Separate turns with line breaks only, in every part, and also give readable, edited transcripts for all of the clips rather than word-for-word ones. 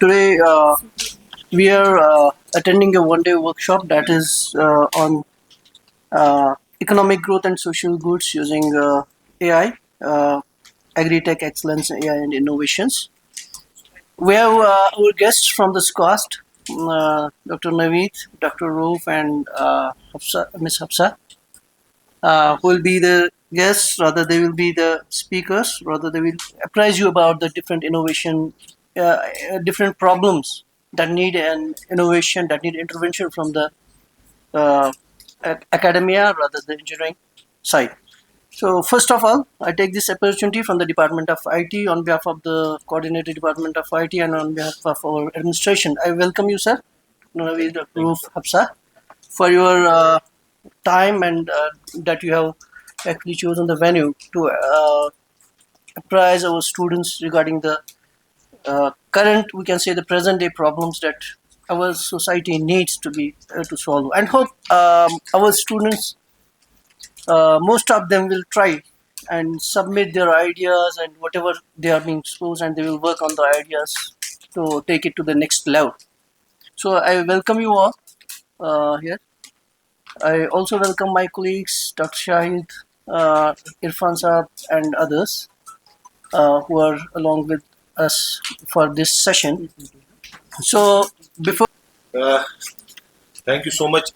Today, we are attending a one day workshop that is on economic growth and social goods using AI, agri-tech excellence, AI, and innovations. We have our guests from the SCOST, Dr. Naveed, Dr. Roof, and Ms. Hafsa, who will be the guests, rather, they will be the speakers, rather, they will apprise you about the different innovation, different problems that need an innovation, that need intervention from the uh, academia, rather the engineering side. So first of all, I take this opportunity from the Department of IT on behalf of the Coordinated Department of IT and on behalf of our administration. I welcome you, sir, Naveed Roof Hafsa, for your time and that you have actually chosen the venue to apprise our students regarding the current, we can say, the present day problems that our society needs to be to solve. And hope our students, most of them will try and submit their ideas and whatever they are being exposed, and they will work on the ideas to take it to the next level. So I welcome you all here. I also welcome my colleagues, Dr. Shahid, Irfan Saab, and others who are along with us for this session. So before
Uh, Thank you so much,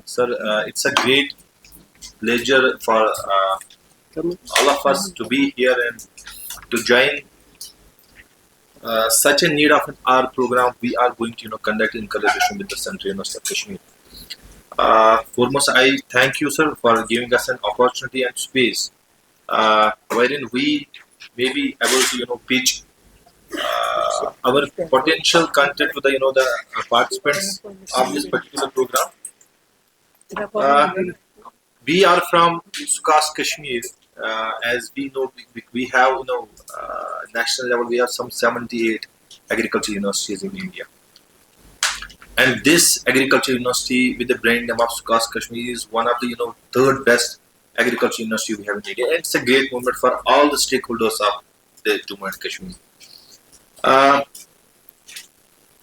sir. It's a great pleasure for all of us to be here and to join such a need of our program. We are going to conduct in collaboration with the Central University of Kashmir. Foremost, I thank you, sir, for giving us an opportunity and space wherein we may be able to pitch our potential content to the participants of this particular program. Uh, we are from Sukas, Kashmir. As we know, we have national level. We have some 78 agriculture universities in India, and this agriculture university with the brand name of Sukas, Kashmir is one of the third best agriculture university we have in India. And it's a great moment for all the stakeholders of the Jammu and Kashmir. Uh,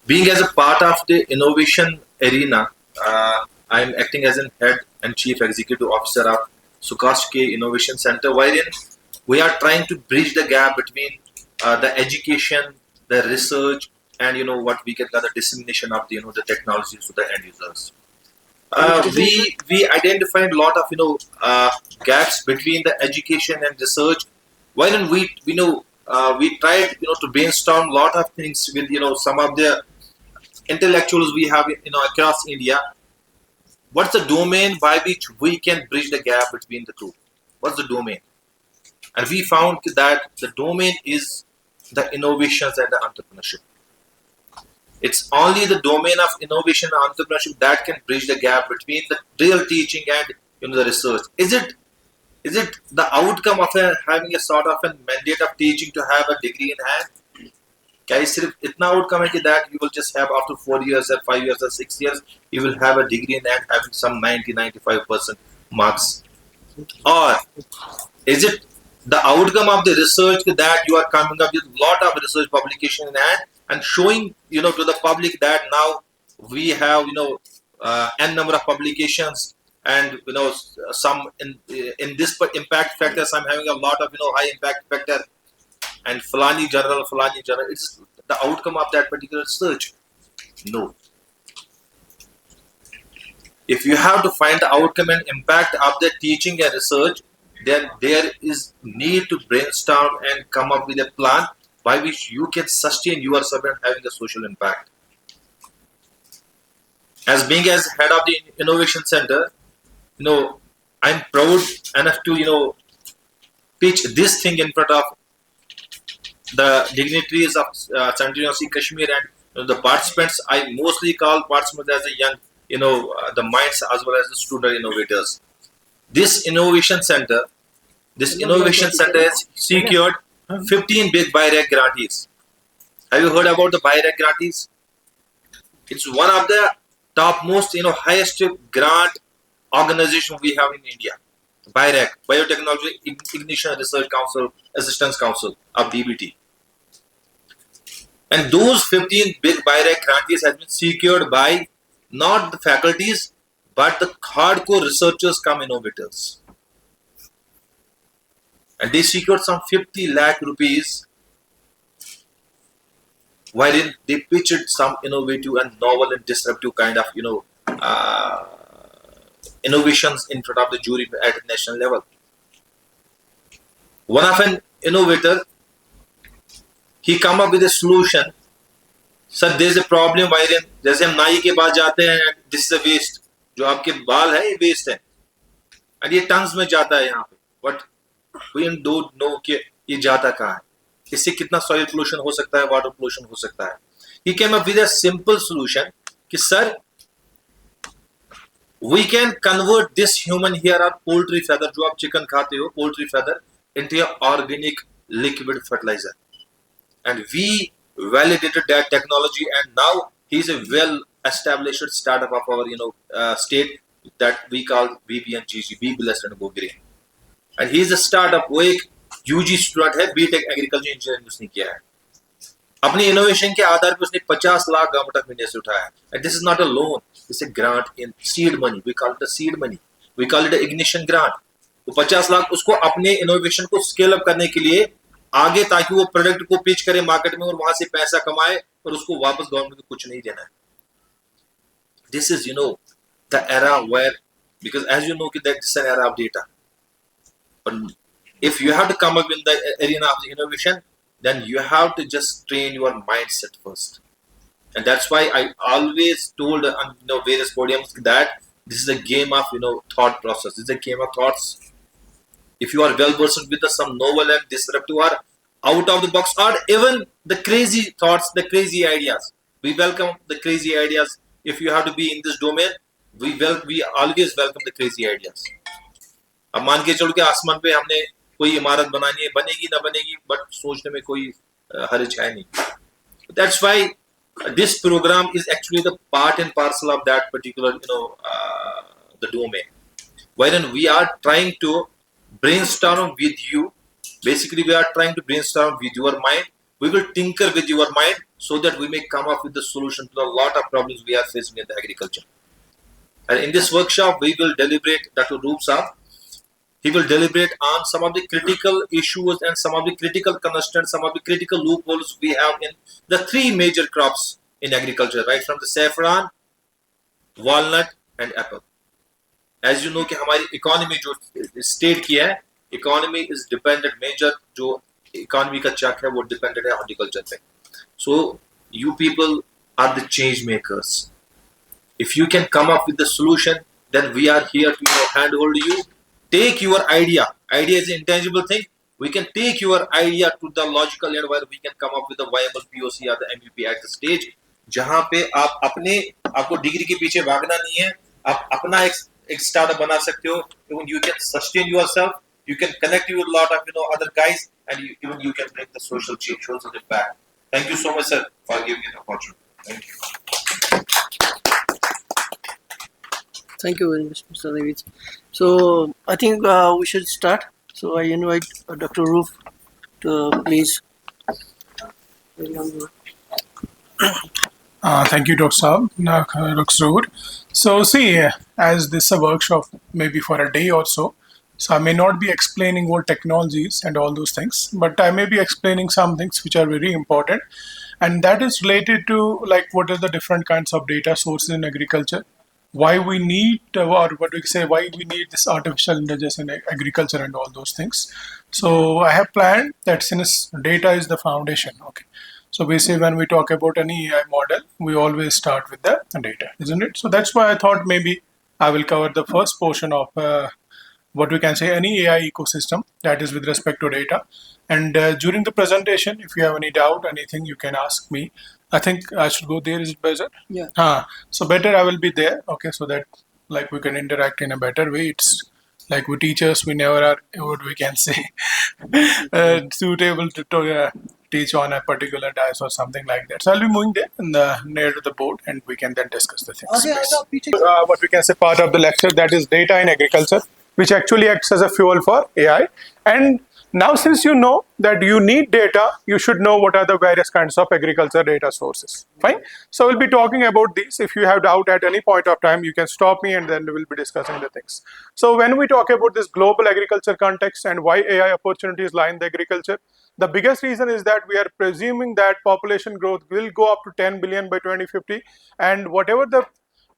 Being as a part of the innovation arena, I'm acting as an head and chief executive officer of Sukash K Innovation Center, wherein we are trying to bridge the gap between the education, the research, and what we can call the dissemination of the technologies to the end users. We identified a lot of gaps between the education and research, wherein we tried to brainstorm a lot of things with some of the intellectuals we have across India. What's the domain by which we can bridge the gap between the two? What's the domain? And we found that the domain is the innovations and the entrepreneurship. It's only the domain of innovation and entrepreneurship that can bridge the gap between the real teaching and the research. Is it the outcome of having a sort of a mandate of teaching to have a degree in hand? क्या ये सिर्फ इतना outcome है कि that you will just have after 4 years or 5 years or 6 years you will have a degree in and having some 90-95% marks, or is it the outcome of the research that you are coming up with a lot of research publication in hand and showing to the public that now we have n number of publications, and some in this impact factors I'm having a lot of high impact factor, and Fulani journal, it's the outcome of that particular research. No. If you have to find the outcome and impact of the teaching and research, then there is need to brainstorm and come up with a plan by which you can sustain yourself and having a social impact. As being as head of the innovation center, I'm proud enough to pitch this thing in front of the dignitaries of Central University Kashmir and the participants. I mostly call participants as a young, the minds as well as the student innovators. This innovation center has secured 15 big BIRAC grantees. Have you heard about the BIRAC grantees? It's one of the topmost, highest grant organization we have in India. BIRAC, Biotechnology Ignition Research Council, Assistance Council of DBT. And those 15 big BIRAC grantees has been secured by not the faculties, but the hardcore researchers come innovators. And they secured some 50 lakh rupees, wherein they pitched some innovative and novel and disruptive kind of, innovations in front of the jury at national level. One of an innovator, he come up with a solution. Sir, there is a problem wherein जैसे हम नाई के पास जाते हैं, this is a waste, जो आपके बाल है ये waste है, and ये tons में जाता है यहाँ पे, but we don't know कि ये जाता कहाँ है, इससे कितना soil pollution हो सकता है, water pollution हो सकता है. He came up with a simple solution कि sir, we can convert this human hair or poultry feather, जो आप chicken खाते हो, poultry feather, into an organic liquid fertilizer. And we validated that technology, and now he's a well-established startup of our state that we call BBNGG, Be Blessed and Go Green. And he's a startup. वो एक UG student है, BTech agriculture engineering उसने किया है. अपनी innovation के आधार पर उसने 50 लाख गवर्नमेंट ऑफ इंडिया से उठाया. And this is not a loan, it's a grant in seed money. We call it a seed money. We call it a ignition grant. वो 50 लाख उसको अपने इनोवेशन को स्केल अप करने के लिए आगे, ताकि वो प्रोडक्ट को पिच करे मार्केट में और वहां से पैसा कमाए और उसको वापस गवर्नमेंट को कुछ नहीं देना है. This is the era where, because as you know that this is an era of data, but if you have to come up in the arena of the innovation, then you have to just train your mindset first. And that's why I always told on various podiums that this is a game of thought process. This is a game of thoughts. If you are well versed with some novel and disruptive or out of the box or even the crazy thoughts, the crazy ideas, we welcome the crazy ideas. If you have to be in this domain, we always welcome the crazy ideas. अब मान के चलो कि आसमान पे हमने कोई इमारत बनानी है, बनेगी ना बनेगी, बट सोचने में कोई हर्ज है नहीं. That's why this program is actually the part and parcel of that particular the domain, wherein we are trying to brainstorm with you. Basically, we are trying to brainstorm with your mind. We will tinker with your mind so that we may come up with the solution to a lot of problems we are facing in the agriculture. And in this workshop, we will deliberate, Dr. Roop Saab, he will deliberate on some of the critical issues and some of the critical constraints, some of the critical loopholes we have in the three major crops in agriculture, right from the saffron, walnut and apple. As you know कि हमारी economy जो state की है, economy is dependent, major जो economy का चक है वो डिपेंडेंट है हॉर्टिकल्चर पे. So you people are the change makers. If you can come up with the solution, then we are here to hand hold you. Take your idea is intangible thing. We can take your idea to the logical end where we can come up with a viable POC or the MVP at the stage, जहां पे आपको degree के पीछे भागना नहीं है, आप अपना एक स्टार्टअप बना सकते हो. Even you can sustain yourself, you can connect with a lot of other guys, and even you can bring the social change, social impact. Thank you so much, sir, for giving me the opportunity. Thank you.
Thank you very much, Mr. David. So I think we should start. So I invite Dr. Roof to please.
Thank you, Dr. Saab. Looks good. So see, as this is a workshop, maybe for a day or so, so I may not be explaining what technologies and all those things, but I may be explaining some things which are very important, and that is related to like what are the different kinds of data sources in agriculture, why we need, or what we say, why we need this artificial intelligence in agriculture and all those things. So I have planned that since data is the foundation, okay. So basically when we talk about any AI model, we always start with the data, isn't it? So that's why I thought maybe I will cover the first portion of what we can say any AI ecosystem, that is with respect to data. And during the presentation, if you have any doubt, anything, you can ask me. I think I should go there. Is it better?
Yeah.
So better I will be there. Okay, so that like we can interact in a better way. It's like we teachers, we never are what we can say suitable to teach on a particular dice or something like that. So I'll be moving there near to the board, and we can then discuss the things. What we can say part of the lecture, that is data in agriculture, which actually acts as a fuel for AI. And Now, since you know that you need data, you should know what are the various kinds of agriculture data sources. Fine. So we'll be talking about these. If you have doubt at any point of time, you can stop me and then we'll be discussing the things. So when we talk about this global agriculture context and why AI opportunities lie in the agriculture, the biggest reason is that we are presuming that population growth will go up to 10 billion by 2050, and whatever the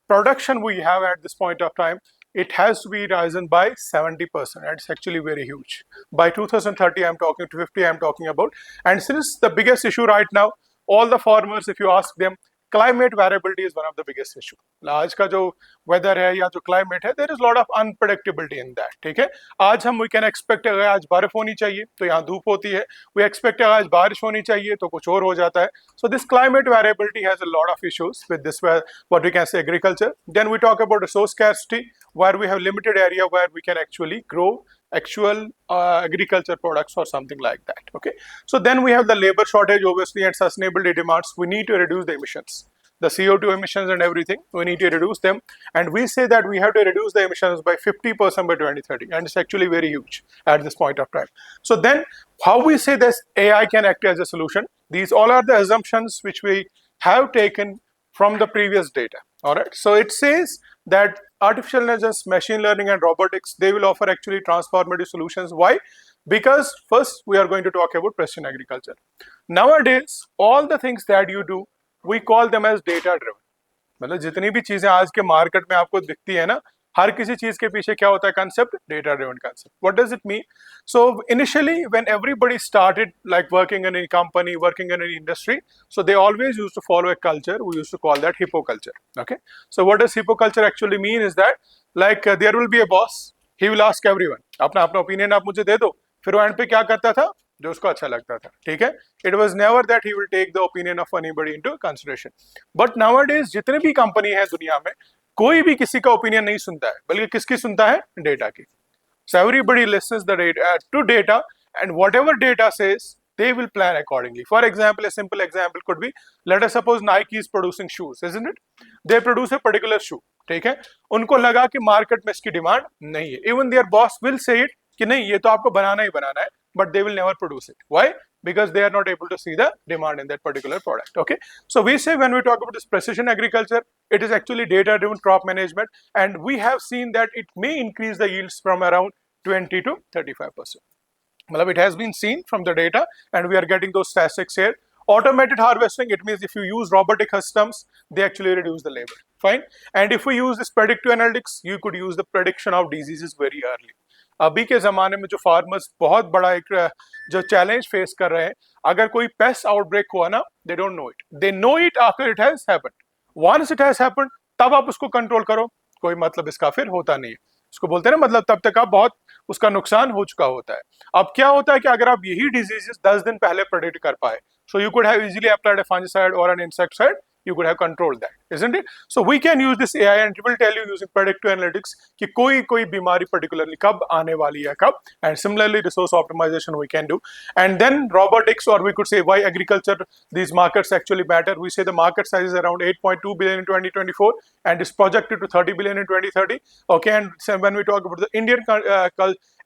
production we have at this point of time, it has to be risen by 70%. It's actually very huge. By 2030, I'm talking to 50, I'm talking about. And since the biggest issue right now, all the farmers, if you ask them, climate variability is one of the biggest issue. आज का जो weather है या जो climate है, there is lot of unpredictability in that. ठीक है? आज हम we can expect अगर आज बारिश होनी चाहिए तो यहाँ धूप होती है. We expect अगर आज बारिश होनी चाहिए तो कुछ और हो जाता है. So this climate variability has a lot of issues with this, what we can say agriculture. Then we talk about resource scarcity, where we have limited area where we can actually grow actual agriculture products or something like that. Okay, so then we have the labor shortage obviously, and sustainability demands. We need to reduce the emissions, the CO2 emissions and everything. We need to reduce them, and we say that we have to reduce the emissions by 50% by 2030, and it's actually very huge at this point of time. So then how we say this AI can act as a solution, these all are the assumptions which we have taken from the previous data. All right, so it says that artificial intelligence, machine learning and robotics, they will offer actually transformative solutions. Why? Because first we are going to talk about precision agriculture. Nowadays all the things that you do, we call them as data driven. मतलब जितनी भी चीजें आज के market में आपको दिखती है ना, हर किसी चीज के पीछे क्या होता है concept, data driven concept. What does it mean? So initially when everybody started like working in any company, working in any industry, so they always used to follow a culture. We used to call that hippoculture. Okay, so what does hippoculture actually mean is that like there will be a boss, he will ask everyone अपना अपना opinion आप मुझे दे दो, फिर वो and पे क्या करता था, जो उसको अच्छा लगता था. ठीक है, it was never that he will take the opinion of anybody into consideration. But nowadays जितने भी कंपनी है दुनिया में, कोई भी किसी का ओपिनियन नहीं सुनता है, बल्कि किसकी सुनता है, डेटा की. So everybody listens the data to data, and whatever data says, they will plan accordingly. For example, a simple example could be, let us suppose Nike is producing shoes, isn't it? They produce a particular shoe. ठीक है, उनको लगा कि market में इसकी demand नहीं है. Even their boss will say it कि नहीं, ये तो आपको बनाना ही बनाना है, but they will never produce it. Why? Because they are not able to see the demand in that particular product. Okay, so we say when we talk about this precision agriculture, it is actually data driven crop management, and we have seen that it may increase the yields from around 20 to 35%. Well, it has been seen from the data, and we are getting those statistics here. Automated harvesting, it means if you use robotic systems, they actually reduce the labor. Fine. And if we use this predictive analytics, you could use the prediction of diseases very early. अभी के ज़माने में जो farmers बहुत बड़ा एक जो challenge face कर रहे हैं, अगर कोई पेस्ट आउटब्रेक हुआ ना, they don't know it, they know it after it has happened. Once it has happened, तब आप उसको कंट्रोल करो, कोई मतलब इसका फिर होता नहीं है. इसको बोलते हैं ना, मतलब तब तक आप बहुत उसका नुकसान हो चुका होता है. अब क्या होता है कि अगर आप यही डिजीजेस 10 दिन पहले प्रेडिक्ट कर पाए, so you could have easily applied a fungicide or an insecticide, you could have controlled that, isn't it? So we can use this AI and it will tell you using predictive analytics कि कोई बीमारी particularly कब आने वाली है कब, and similarly resource optimization we can do. And then robotics, or we could say why agriculture, these markets actually matter. We say the market size is around 8.2 billion in 2024 and is projected to 30 billion in 2030. Okay, and so when we talk about the Indian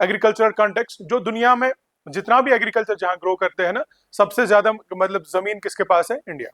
agricultural context, जो दुनिया में जितना भी agriculture जहाँ grow करते हैं ना, सबसे ज्यादा मतलब जमीन किसके पास है, India,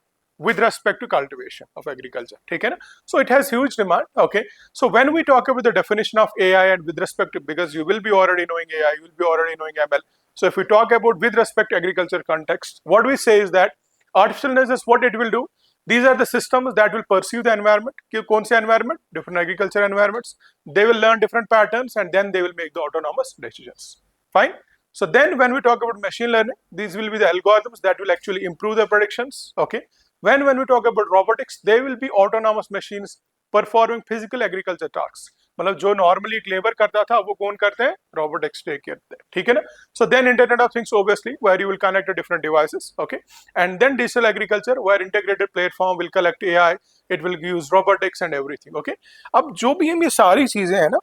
with respect to cultivation of agriculture. ठीक है ना? So it has huge demand. Okay, so when we talk about the definition of AI and with respect to, because you will be already knowing AI, you will be already knowing ML. So if we talk about with respect to agriculture context, what we say is that artificial intelligence, what it will do, these are the systems that will perceive the environment. कि कौन से environment? Different agriculture environments. They will learn different patterns and then they will make the autonomous decisions. Fine. So then when we talk about machine learning, these will be the algorithms that will actually improve the predictions. Okay. When we talk about robotics, they will be autonomous machines performing physical agriculture tasks. मतलब जो normally labor करता था, वो कौन करते हैं? Robotics take care of that. ठीक है ना? So then Internet of Things, obviously, where you will connect to different devices. Okay. And then digital agriculture, where integrated platform will collect AI, it will use robotics and everything. Okay. अब जो भी हम ये सारी चीजें हैं ना,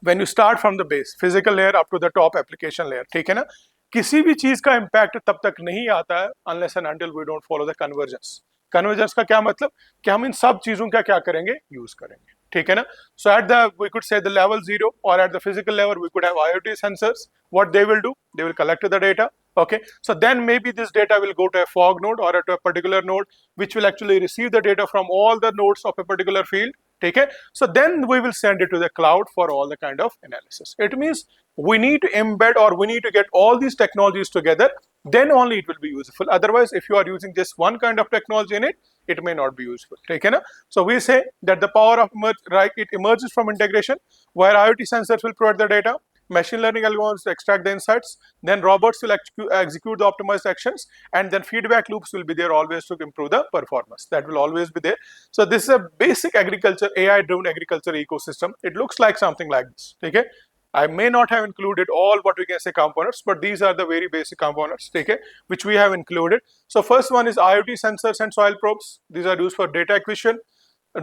when you start from the base, physical layer up to the top application layer, ठीक है ना, किसी भी चीज का इम्पैक्ट तब तक नहीं आता है unless and until we don't follow the convergence. Convergence का क्या मतलब कि हम इन सब चीजों का क्या करेंगे, यूज करेंगे. ठीक है ना. So at the, we could say the level 0 or at the physical level, we could have IoT sensors. What they will do, they will collect the data. Okay, so then maybe this data will go to a fog node or to a particular node, which will actually receive the data from all the nodes of a particular field. Okay, so then we will send it to the cloud for all the kind of analysis. It means we need to embed, or we need to get all these technologies together, then only it will be useful. Otherwise, if you are using just one kind of technology in it, it may not be useful. Okay, na? So we say that the power of it emerges from integration, where IoT sensors will provide the data, machine learning algorithms extract the insights, then robots will execute the optimized actions, and then feedback loops will be there always to improve the performance. That will always be there. So this is a basic agriculture, AI-driven agriculture ecosystem. It looks like something like this. Okay. I may not have included all what we can say components, but these are the very basic components, okay, which we have included. So first one is IoT sensors and soil probes. These are used for data acquisition.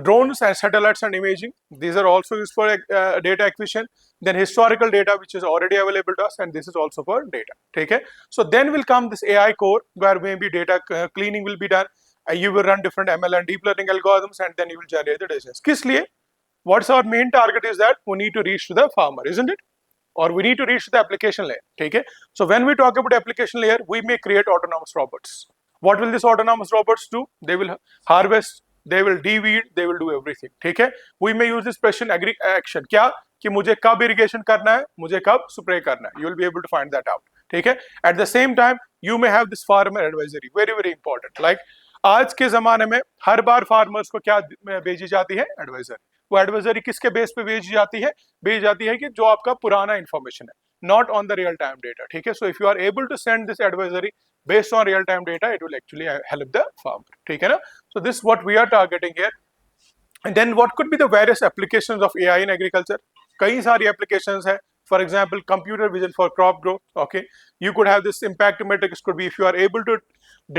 Drones and satellites and imaging. These are also used for data acquisition. Then historical data, which is already available to us, and this is also for data. Okay. So then will come this AI core, where maybe data cleaning will be done. You will run different ML and deep learning algorithms, and then you will generate the data. Kiss liye? What's our main target is that we need to reach to the farmer, isn't it? Or we need to reach the application layer. Okay? So when we talk about application layer, we may create autonomous robots. What will these autonomous robots do? They will harvest, they will de-weed, they will do everything. Okay? We may use this expression action. क्या कि मुझे कब irrigation करना है, मुझे कब spray करना है. You will be able to find that out. ठीक है? At the same time, you may have this farmer advisory. Very, very important. Like आज के ज़माने में हर बार farmers को क्या भेजी जाती है? Advisory. वो एडवाइजरी किसके बेस पे भेजी जाती है? भेजी जाती है कि जो आपका पुराना इन्फॉर्मेशन है, not on the real time data. ठीक है. So if you are able to send this advisory based on real time data, it will actually help the farmer. ठीक है ना. So this what we are targeting here. And then what could be the various applications of AI in agriculture. कई सारी applications है. For example, computer vision for crop growth. Okay, you could have this impact metrics. Could be if you are able to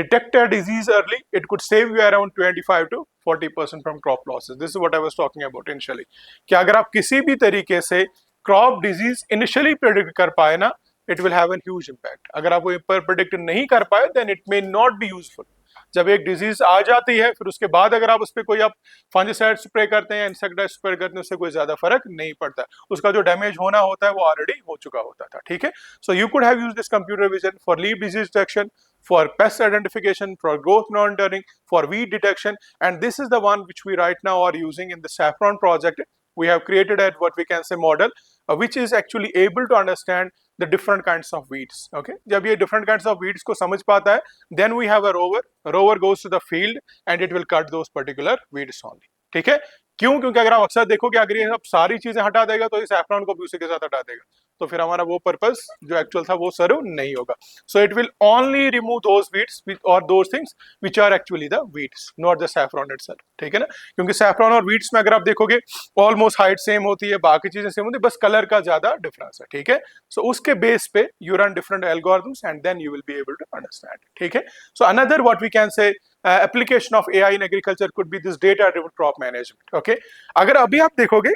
detect a disease early, it could save you around 25 to 40% from crop losses. This is what I was talking about initially. कि अगर आप किसी भी तरीके से crop disease initially predict कर पाए ना, it will have a huge impact. अगर आप वो predict नहीं कर पाए, then it may not be useful. जब एक डिजीज आ जाती है, फिर उसके बाद अगर आप उस पर कोई आप फंजिसाइड स्प्रे करते हैं, इंसेक्टिसाइड स्प्रे करते हैं, उससे कोई ज्यादा फर्क नहीं पड़ता. उसका जो डैमेज होना होता है वो ऑलरेडी हो चुका होता था. ठीक है. So you could have used this computer vision for leaf disease detection, for pest identification, for growth monitoring, for weed detection, and this is the one which we right now are using in the Saffron project. We have created a what we can say model, which is actually able to understand the different kinds of weeds. Okay, जब ये different kinds of weeds को समझ पाता है, then we have a rover. Rover goes to the field and it will cut those particular weeds only. ठीक है. क्यों? क्योंकि अगर आप अक्सर देखोगे अगर ये सब सारी चीजें हटा देगा तो ये सैफरॉन को भी उसी के साथ हटा देगा, तो फिर हमारा वो पर्पस जो एक्चुअल था वो सर्व नहीं होगा. So it will only remove those weeds और those things which are actually the weeds, not the saffron itself. ठीक है ना. क्योंकि सैफरॉन और वीड्स में अगर आप देखोगे ऑलमोस्ट हाइट सेम होती है, बाकी चीजें सेम होती है, बस कलर का ज्यादा डिफरेंस है. ठीक है. सो उसके बेस पे you run different algorithms and then you will be able to understand. ठीक है. So another what we can say application of AI in agriculture could be this data driven crop management. Okay, अगर अभी आप देखोगे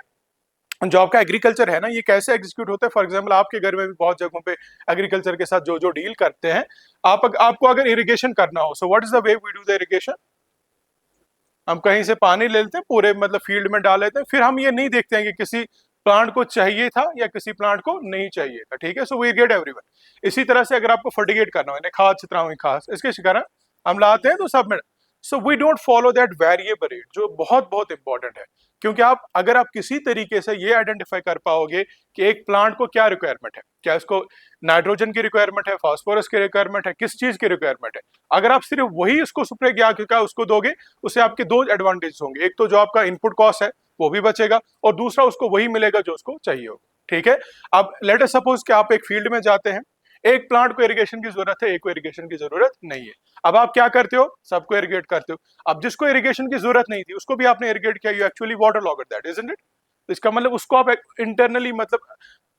जो आपका agriculture है ना, ये कैसे एग्जीक्यूट होता है. फॉर एग्जांपल आपके घर में भी बहुत जगहों पे एग्रीकल्चर के साथ जो जो डील करते हैं, आपको अगर इरिगेशन करना हो, so what is the way we do the irrigation. हम कहीं से पानी ले लेते हैं, पूरे मतलब फील्ड में डाल लेते हैं, फिर हम ये नहीं देखते हैं कि किसी प्लांट को चाहिए था या किसी प्लांट को नहीं चाहिए था. ठीक है. So we get everyone. इसी तरह से अगर आपको फर्टिगेट करना हो, खाद छितना हुई खास, इसके शिकार हम लाते हैं तो सब में. So we don't follow that variable rate, जो बहुत बहुत इंपॉर्टेंट है. क्योंकि अगर आप किसी तरीके से ये आइडेंटिफाई कर पाओगे कि एक प्लांट को क्या रिक्वायरमेंट है, क्या इसको नाइट्रोजन की रिक्वायरमेंट है, फास्फोरस की रिक्वायरमेंट है, किस चीज की रिक्वायरमेंट है, अगर आप सिर्फ वही उसको स्प्रे किया उसको दोगे, उससे आपके दो एडवांटेज होंगे. एक तो जो आपका इनपुट कॉस्ट है वो भी बचेगा, और दूसरा उसको वही मिलेगा जो उसको चाहिए होगा. ठीक है. अब लेट अस सपोज कि आप एक फील्ड में जाते हैं, एक प्लांट को इरिगेशन की जरूरत है, एक को इरिगेशन की जरूरत नहीं है. अब आप क्या करते हो, सबको इरिगेट करते हो. अब जिसको इरिगेशन की जरूरत नहीं थी उसको भी आपने इरिगेट किया, you actually water logger that, isn't it. इसका मतलब उसको आप इंटरनली मतलब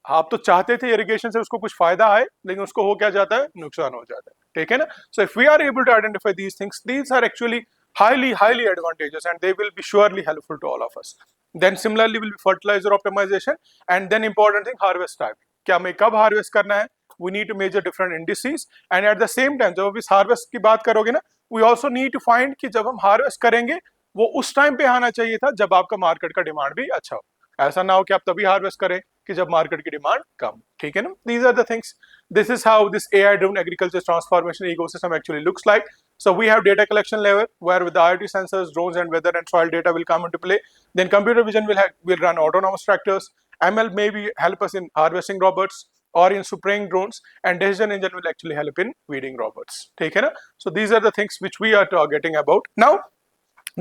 आप तो चाहते थे इरिगेशन से उसको कुछ फायदा आए, लेकिन उसको हो क्या जाता है, नुकसान हो जाता है. ठीक है ना. So if we are able to identify these things, these are actually highly advantageous and they will be surely helpful to all of us. Then similarly will be fertilizer optimization, and then important thing, harvest timing. क्या हमें कब harvest करना है, we need to measure different indices, and at the same time जब आप इस harvest की बात करोगे ना, we also need to find कि जब हम हार्वेस्ट करेंगे वो उस टाइम पे आना चाहिए था जब आपका मार्केट का डिमांड भी अच्छा हो। ऐसा ना हो कि आप तभी हार्वेस्ट करें कि जब मार्केट की डिमांड कम, ठीक है ना। These are the things, this is how this AI driven agriculture transformation ecosystem actually looks like. So we have data collection level where with the IoT sensors, drones and weather and soil data will come into play. Then computer vision will run autonomous tractors. ML maybe help us in harvesting robots or in spraying drones, and decision engine will actually help in weeding robots, ठीक है ना। So these are the things which we are targeting about. Now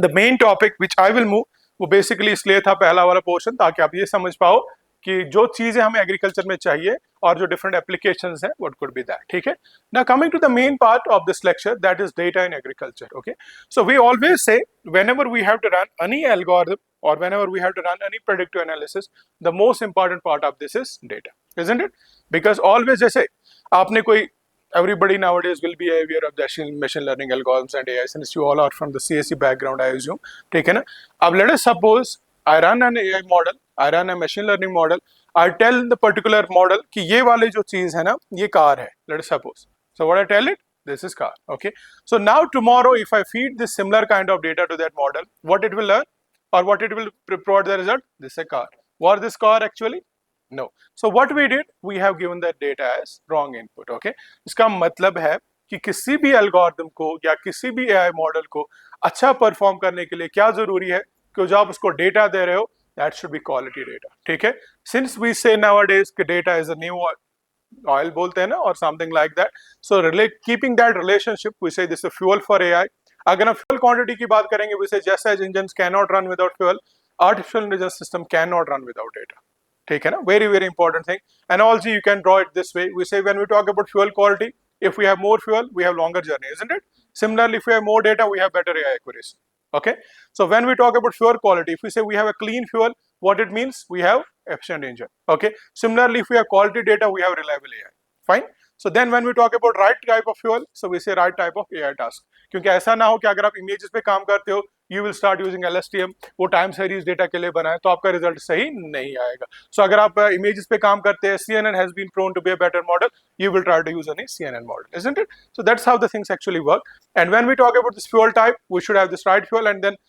the main topic which I will move, वो basically इसलिए था पहला वाला portion ताकि आप ये समझ पाओ कि जो चीजें हमें एग्रीकल्चर में चाहिए और जो डिफरेंट एप्लीकेशंस हैं व्हाट कुड बी दैट, ठीक है। Now coming to the main part of this lecture, that is data in agriculture, okay. So we always say whenever we have to run any algorithm or whenever we have to run any predictive analysis, the most important part of this is data, isn't it? Because always जैसे आपने कोई, everybody nowadays will be aware of the machine learning algorithms and AI since you all are from the CSE background, I assume, ठीक है ना। अब let us suppose I run an AI model, I run a machine learning model, I tell the particular model कि ये वाली जो चीज है ना ये कार है, let us suppose. So what I tell it, this is car, okay. So now tomorrow if I feed this similar kind of data to that model, what it will learn or what it will provide the result, this is a car. Was this car actually? No. So what we did, we have given that data as wrong input, okay. इसका मतलब है कि किसी भी algorithm को या किसी भी AI मॉडल को अच्छा परफॉर्म करने के लिए क्या जरूरी है कि जब आप उसको डेटा दे रहे हो, that should be quality data, ठीक है। Since we say nowadays कि data is a new oil बोलते हैं ना or something like that, so keeping that relationship, we say this is fuel for AI. अगर हम fuel quantity की बात करेंगे, we say just as engines cannot run without fuel, artificial intelligence system cannot run without data, ठीक है ना। very very important thing. Analogy you can draw it this way, we say when we talk about fuel quality, if we have more fuel we have longer journey, isn't it? Similarly if we have more data we have better AI accuracy, okay. So when we talk about fuel quality, if we say we have a clean fuel, what it means, we have efficient engine, okay. Similarly if we have quality data we have reliable AI, fine. So then when we talk about right type of fuel, so we say right type of AI task, क्योंकि ऐसा ना हो कि अगर आप images पे काम करते हो you will start using LSTM, वो टाइम सीरीज डेटा के लिए बना है तो आपका रिजल्ट सही नहीं आएगा। सो अगर आप इमेजेस पे काम करते हैं, CNN has been prone to be a better model, you will try to use any CNN model, isn't it? So that's how the things actually work. And when we talk about this fuel type, we should have this right fuel, and then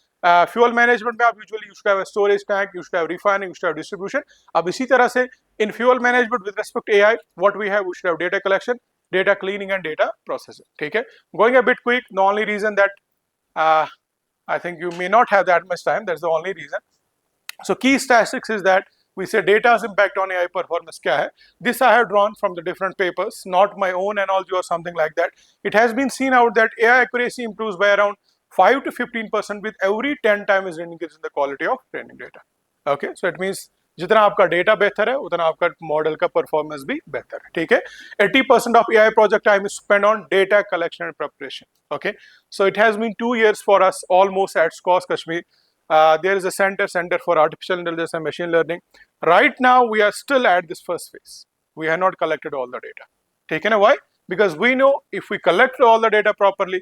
fuel management में आप usually you should have a storage tank, you should have refining, you should have distribution. अब इसी तरह से in fuel management with respect to AI, what we should have data collection, data cleaning and data processing, ठीक है। Going a bit quick, the only reason that I think you may not have that much time, that's the only reason. So key statistics is that we say data's impact on AI performance kya hai. This I have drawn from the different papers, not my own analogy or something like that. It has been seen out that AI accuracy improves by around 5 to 15% with every 10 times increase in the quality of training data. Okay, so it means जितना आपका data बेहतर है उतना आपका model का performance भी बेहतर है, ठीक है। 80% of AI project time is spent on data collection and preparation, okay. So it has been 2 years for us almost at SCOS Kashmir. There is a center for artificial intelligence and machine learning. Right now we are still at this first phase, we have not collected all the data, ठीक है ना। Why? Because we know if we collect all the data properly,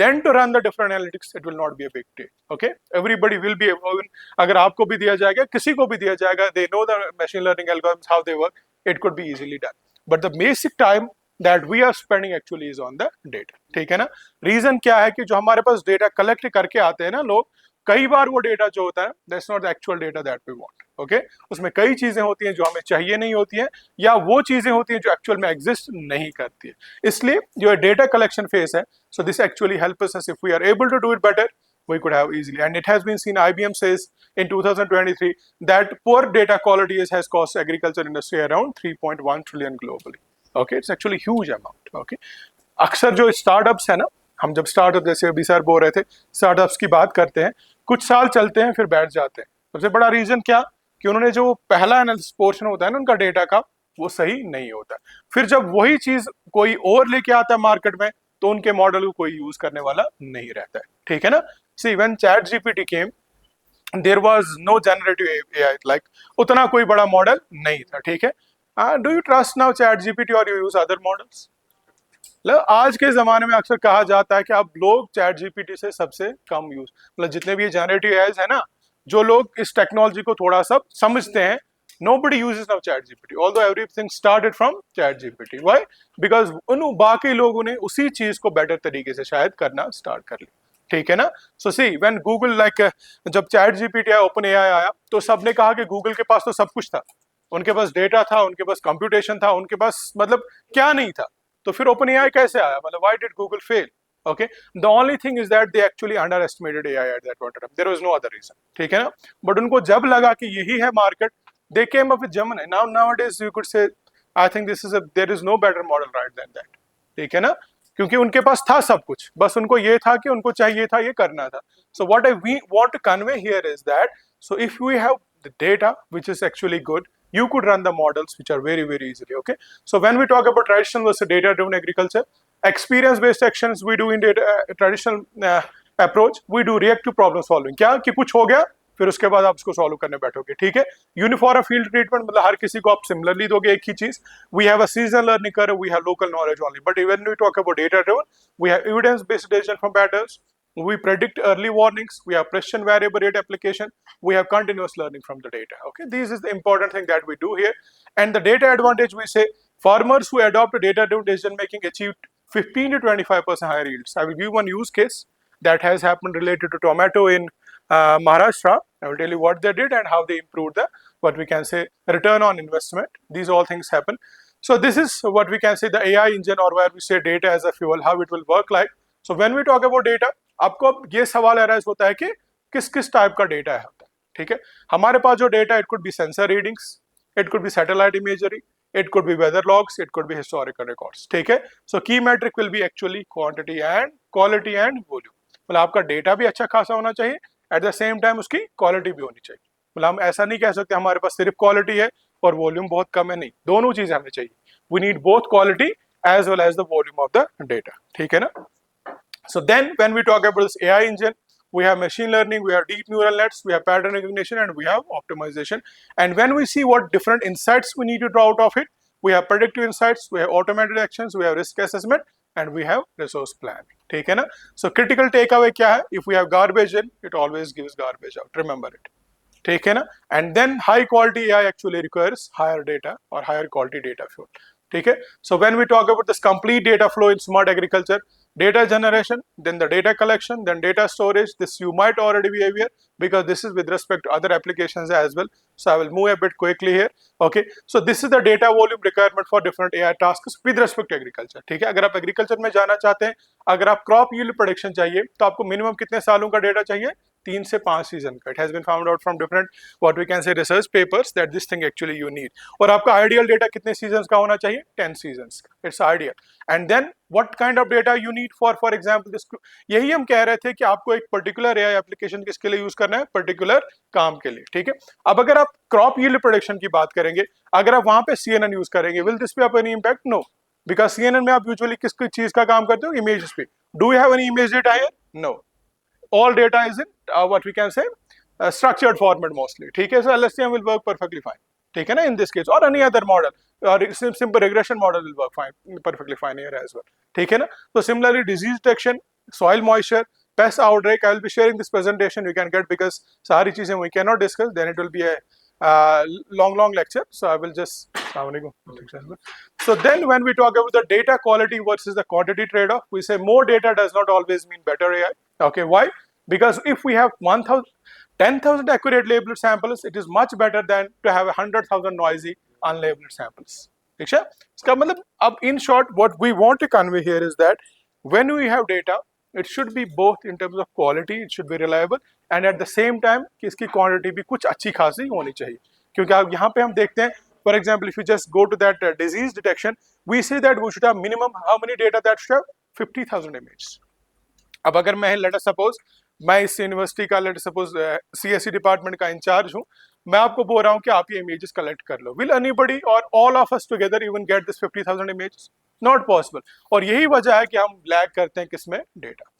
then to run the different analytics, it will not be a big deal, okay. Everybody will be able, अगर आपको भी दिया जाएगा, किसी को भी दिया जाएगा, they know the machine learning algorithms, how they work, it could be easily done. But the basic time that we are spending actually is on the data, ठीक है ना। रीजन क्या है कि जो हमारे पास डेटा कलेक्ट करके आते हैं ना लोग, कई बार वो डेटा जो होता है that's not the actual data that we want, okay. उसमें कई चीजें होती हैं जो हमें चाहिए नहीं होती हैं, या वो चीजें होती हैं जो एक्चुअल में एग्जिस्ट नहीं करती है। इसलिए जो डेटा कलेक्शन फेज है, so this actually helps us if we are able to do it better, we could have easily. And it has been seen, IBM says in 2023 that poor data quality has cost agriculture industry around 3.1 trillion globally, okay. It's actually huge amount, okay. अक्सर जो startups है ना, हम जब startup जैसे अभी sir बोल रहे थे स्टार्टअप्स की बात करते हैं, कुछ साल चलते हैं फिर बैठ जाते हैं। सबसे बड़ा रीजन क्या कि उन्होंने जो पहला एनालिसिस पोर्शन होता है ना उनका डेटा का, वो सही नहीं होता। फिर जब वही चीज कोई और लेके आता है मार्केट में तो उनके मॉडल को कोई यूज करने वाला नहीं रहता है, ठीक है ना। See when ChatGPT came, there was no generative AI, like उतना कोई बड़ा मॉडल नहीं था, ठीक है। Do you trust now ChatGPT और यू यूज अदर मॉडल्स? आज के जमाने में अक्सर कहा जाता है कि आप लोग ChatGPT से सबसे कम यूज, मतलब जितने भी ये जनरेटिव एआईज है ना, जो लोग इस टेक्नोलॉजी को थोड़ा सा समझते हैं, nobody uses now ChatGPT, although everything started from ChatGPT. Why? Because उन बाकी लोगों ने उसी चीज को बेटर तरीके से शायद करना स्टार्ट कर लिया, ठीक है ना. सो सी व्हेन गूगल जब चैट जीपीटी आया, ओपन एआई आया, तो सबने कहा कि गूगल के पास तो सब कुछ था, उनके पास डेटा था, उनके पास कंप्यूटेशन था, उनके पास मतलब क्या नहीं था. तो फिर ओपन एआई कैसे आया, मतलब why did Google fail. Okay, the only thing is that they actually underestimated AI at that point of time, there was no other reason. ठीक है ना. बट उनको जब लगा कि यही है market, they came up with Gemini. Now you could say I think this is there is no better model right than that. ठीक है ना, क्योंकि उनके पास था सब कुछ, बस उनको ये था कि उनको चाहिए था, ये करना था. So what I we want to convey here is that, so if we have the data which is actually good, you could run the models which are very easily. Okay, so when we talk about traditional versus data driven agriculture, experience based actions we do in traditional approach, we do reactive problem solving. क्या कि कुछ हो गया, फिर उसके बाद आप उसको सॉल्व करने बैठोगे. ठीक है, यूनिफॉर्म फील्ड ट्रीटमेंट मतलब हर किसी को आप सिमिलरली दोगे एक ही चीज. We have a seasonal learning curve, we have local knowledge only. But when we talk about data driven, we have evidence based decision from patterns, we predict early warnings, we have precision variable rate application, we have continuous learning from the data. Okay, this is the important thing that we do here. And the data advantage, we say farmers who adopt a data driven decision making achieved 15 to 25% higher yields. I will give one use case that has happened related to tomato in Maharashtra. I will tell you what they did and how they improved the, what we can say, return on investment. These all things happen. So this is what we can say the AI engine, or where we say data as a fuel, how it will work like. So when we talk about data, आपको अब ये सवाल arise होता है कि किस किस type का डेटा है होता है. ठीक है, हमारे पास जो data, it could be sensor readings, it could be satellite imagery, it could be weather logs, it could be historical records. ठीक है, so key metric will be actually quantity and quality and volume. मतलब आपका data भी अच्छा खासा होना चाहिए, at the same time उसकी क्वालिटी भी होनी चाहिए. मतलब हम ऐसा नहीं कह सकते हमारे पास सिर्फ क्वालिटी है और वॉल्यूम बहुत कम है, नहीं, दोनों चीजें हमें चाहिए. We need both quality as well as the volume of the data. ठीक है ना. So then when we talk about this AI engine, we have machine learning, we have deep neural nets, we have pattern recognition, and we have optimization. And when we see what different insights we need to draw out of it, we have predictive insights, we have automated actions, we have risk assessment, and we have resource planning. ठीक है ना. So critical takeaway क्या है? If we have garbage in, it always gives garbage out. Remember it. ठीक है ना. And then high quality AI actually requires higher data or higher quality data flow. ठीक है. So when we talk about this complete data flow in smart agriculture, data generation, then the data collection, then data storage, this you might already be aware because this is with respect to other applications as well. So I will move a bit quickly here. Okay, so this is the data volume requirement for different AI tasks with respect to agriculture. ठीक है, अगर आप agriculture में जाना चाहते हैं, अगर आप क्रॉप यील्ड प्रोडिक्शन चाहिए, तो आपको मिनिमम कितने सालों का डेटा चाहिए? 3 से 5 सीजन का. It has been found out from different what we can say research papers that this thing actually you need. और आपका आइडियल डेटा कितने सीजन्स का होना चाहिए? 10 सीजन्स का. It's ideal. And then what kind of data you need for example this. यही हम कह रहे थे कि आपको एक पर्टिकुलर एआई एप्लीकेशन किसके लिए यूज करना है? पर्टिकुलर काम के लिए. ठीक है, अब अगर आप क्रॉप यील्ड प्रोडक्शन की बात करेंगे, अगर आप वहां पे CNN यूज करेंगे, will this be of any impact? No, because CNN में आप यूजुअली किस चीज का काम करते हो? इमेजेस पे. Do you have any image data here? No. All data is in what we can say structured format mostly. ठीक है, so LSTM will work perfectly fine. ठीक है ना, in this case, or any other model, or simple regression model will work fine, perfectly fine here as well. ठीक है ना. So similarly, disease detection, soil moisture, pest outbreak, I will be sharing this presentation. You can get, because सारी चीजें we cannot discuss, then it will be a long lecture. So I will just. So then when we talk about the data quality versus the quantity trade-off, we say more data does not always mean better AI. Okay, why? Because if we have 10,000 accurate labeled samples, it is much better than to have 100,000 noisy unlabeled samples. ठीक है, इसका मतलब अब in short what we want to convey here is that when we have data, it should be both in terms of quality, it should be reliable, and at the same time कि इसकी quantity भी कुछ अच्छी खासी होनी चाहिए. क्योंकि आप यहाँ पे हम देखते हैं, for example, if you just go to that disease detection, we say that we should have minimum how many data that should have? 50,000 images. अब अगर मैं लेट अस सपोज मैं इस यूनिवर्सिटी का लेट सपोज CSE डिपार्टमेंट का in charge हूँ, मैं आपको बोल रहा हूँ कि आप ये इमेजेस कलेक्ट कर लो. विल एनीबडी और all of us together even get this 50,000 images? Not possible. और यही वजह है कि हम लैग करते हैं किसमें? Data.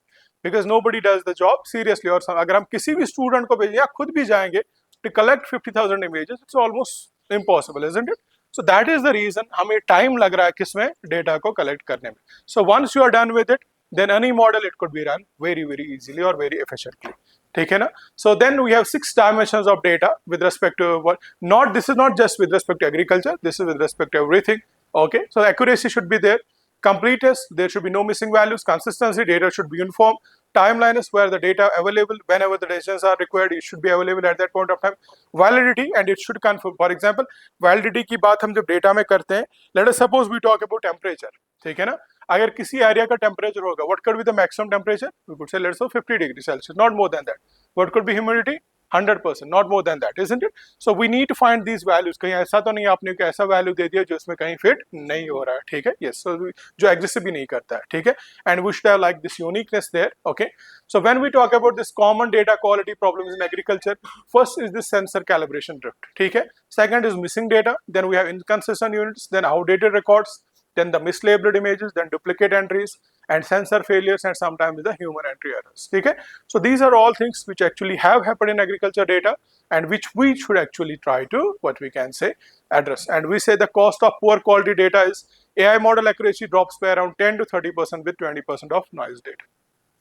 Because nobody does the job seriously. और अगर हम किसी भी स्टूडेंट को भेजें या खुद भी जाएंगे to collect 50,000 images, it's almost impossible, isn't it? So that is the reason हमें टाइम लग रहा है किसमें? डेटा को कलेक्ट करने में. So once you are done with it, then any model it could be run very easily or very efficiently. ठीक है ना. So then we have 6 dimensions of data with respect to what. This is not just with respect to agriculture. This is with respect to everything. Okay. So accuracy should be there. Completeness, there should be no missing values. Consistency, data should be uniform. Timeliness, where the data available whenever the decisions are required, it should be available at that point of time. Validity, and it should confirm. For example, validity की बात हम जब data में करते हैं, let us suppose we talk about temperature, ठीक है ना? अगर किसी एरिया का टेम्परेचर होगा, what could be the maximum temperature? We could say let's say 50 degrees Celsius, not more than that. What could be humidity? 100%, not more than that, isn't it? So we need to find these values. कहीं ऐसा तो नहीं आपने ऐसा value दे दिया जो इसमें कहीं फिट नहीं हो रहा है, ठीक है? Yes, so जो एग्जिस्ट भी नहीं करता है, ठीक है? And we should have like this uniqueness there, okay? So when we talk about this common data quality problems in agriculture, first is this sensor calibration drift, ठीक है? Second is missing data, then we have inconsistent units, then outdated records, then the mislabeled images, then duplicate entries, and sensor failures, and sometimes the human entry errors. Okay, so these are all things which actually have happened in agriculture data, and which we should actually try to, what we can say, address. And we say the cost of poor quality data is AI model accuracy drops by around 10 to 30% with 20% of noise data.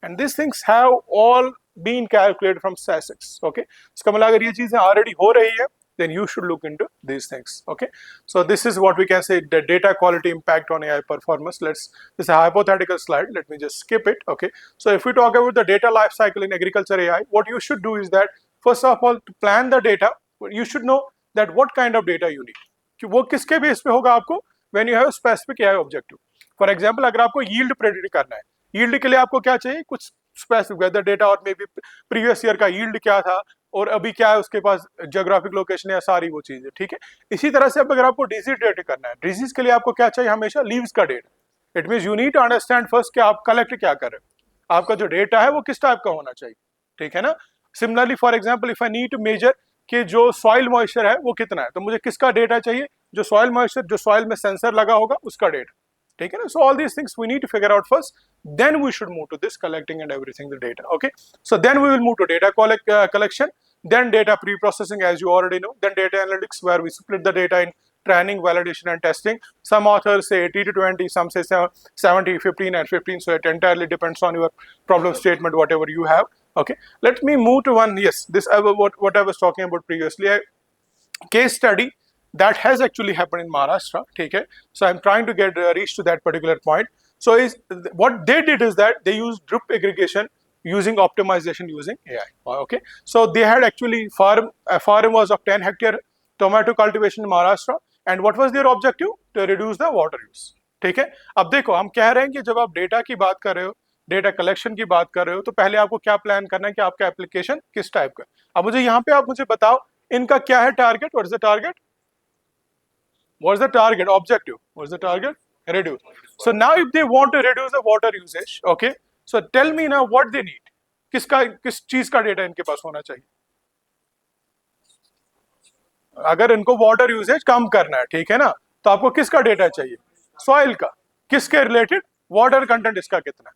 And these things have all been calculated from statistics. Okay, इसका मतलब अगर ये चीजें already हो रही है, then you should look into these things. Okay, so this is what we can say, the data quality impact on AI performance. This is a hypothetical slide, let me just skip it. Okay, so if we talk about the data life cycle in agriculture AI, what you should do is that first of all, to plan the data, you should know that what kind of data you need, कि वो किसके base पे होगा आपको, when you have a specific AI objective. For example, अगर आपको yield predict करना है, yield के लिए आपको क्या चाहिए, कुछ स्पेसिफिक वेदर डेटा और मे बी प्रीवियस ईयर का यील्ड क्या था और अभी क्या है उसके पास जियोग्राफिक लोकेशन या सारी वो चीजें, ठीक है? इसी तरह से अब अगर आपको डिजीज डेटा करना है, डिजीज के लिए आपको क्या चाहिए, हमेशा लीव्स का data. It means you need to understand first कि आप कलेक्ट क्या कर रहे हो, आपका जो डेटा है वो किस टाइप का होना चाहिए, ठीक है ना? Similarly for example, if I need to measure कि जो सॉइल मॉइस्चर है वो कितना है, तो मुझे किसका डेटा चाहिए, जो सॉइल मॉइस्चर, जो सॉइल में सेंसर लगा होगा उसका डेटा, ठीक है ना? So all these things we need to figure out first, then we should move to this collecting and everything the data. Okay, so then we will move to data collection, then data pre-processing, as you already know, then data analytics, where we split the data in training, validation, and testing. Some authors say 80 to 20, some say 70, 15 and 15, so it entirely depends on your problem statement, whatever you have. Okay, let me move to one. Yes, this what I was talking about previously, a case study that has actually happened in Maharashtra. Okay, so I'm trying to get reach to that particular point. So what they did is that they used drip aggregation using optimization using AI. Okay, so they had actually a farm was of 10 hectare tomato cultivation in Maharashtra, and what was their objective? To reduce the water use. ठीक है, अब देखो हम कह रहे हैं कि जब आप डेटा की बात कर रहे हो, डेटा कलेक्शन की बात कर रहे हो, तो पहले आपको क्या प्लान करना है कि आपका एप्लीकेशन किस टाइप का. अब मुझे यहाँ पे आप मुझे बताओ इनका क्या है target, what is the target, what is the target objective, what is the target, reduce. So now if they want to reduce the water usage, okay, so tell me now what they need, किस चीज का data इनके पास होना चाहिए. अगर इनको water usage कम करना है, ठीक है ना, तो आपको किसका डेटा चाहिए, सॉइल का, किसके रिलेटेड, वाटर कंटेंट इसका कितना.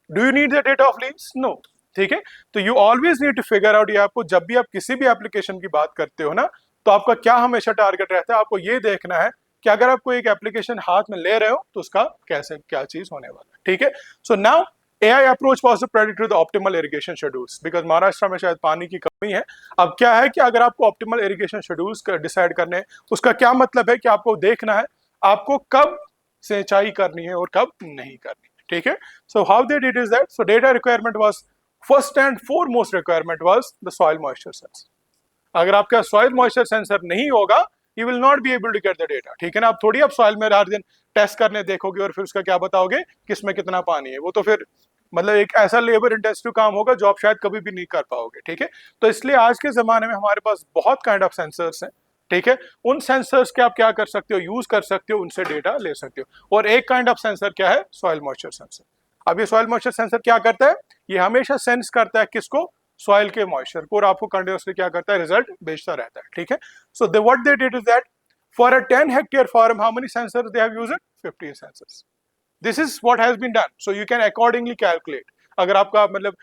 Do you need the data of leaves, no. ठीक है, तो you always need to figure out, ये आपको जब भी आप किसी भी एप्लीकेशन की बात करते हो ना, तो आपका क्या हमेशा टारगेट रहता है, आपको ये देखना है कि अगर आप कोई एक एप्लीकेशन हाथ में ले रहे हो तो उसका कैसे क्या चीज होने वाला है. ठीक है, so now AI approach was to predict the optimal irrigation schedules because Maharashtra में शायद पानी की कमी है. अब क्या है कि अगर आपको optimal irrigation schedules डिसाइड करने, उसका क्या मतलब है कि आपको देखना है आपको कब सिंचाई करनी है और कब नहीं करनी है. ठीक है, so how they did is that, so data requirement was first and foremost requirement was the soil moisture sensor. अगर आपका soil moisture sensor नहीं होगा, you will not be able to get the data. ठीक है ना, आप थोड़ी आप सॉइल में हर दिन टेस्ट करने देखोगे और फिर उसका क्या बताओगे किसमें कितना पानी है, वो तो फिर मतलब एक ऐसा लेबर इंटेंसिव काम होगा जो आप शायद कभी भी नहीं कर पाओगे. ठीक है, तो इसलिए आज के ज़माने में हमारे पास बहुत काइंड ऑफ सेंसर्स हैं. ठीक है, उन सेंसर्स के आप क्या कर सकते हो, यूज़ कर सकते हो, उनसे डेटा ले सकते हो. और एक काइंड ऑफ सेंसर क्या है, सॉइल मॉइस्चर सेंसर. अब ये सॉइल मॉइस्चर सेंसर क्या करता है, ये हमेशा सेंस करता है किसको, सॉइल के मॉइस्चर को, और आपको कंटिन्यूसली क्या करता है, रिजल्ट भेजता रहता है. ठीक है, so what they did is that for a 10 hectare farm, how many sensors they have used? 15 sensors. This is what has been done. So you can accordingly calculate. अगर आपका मतलब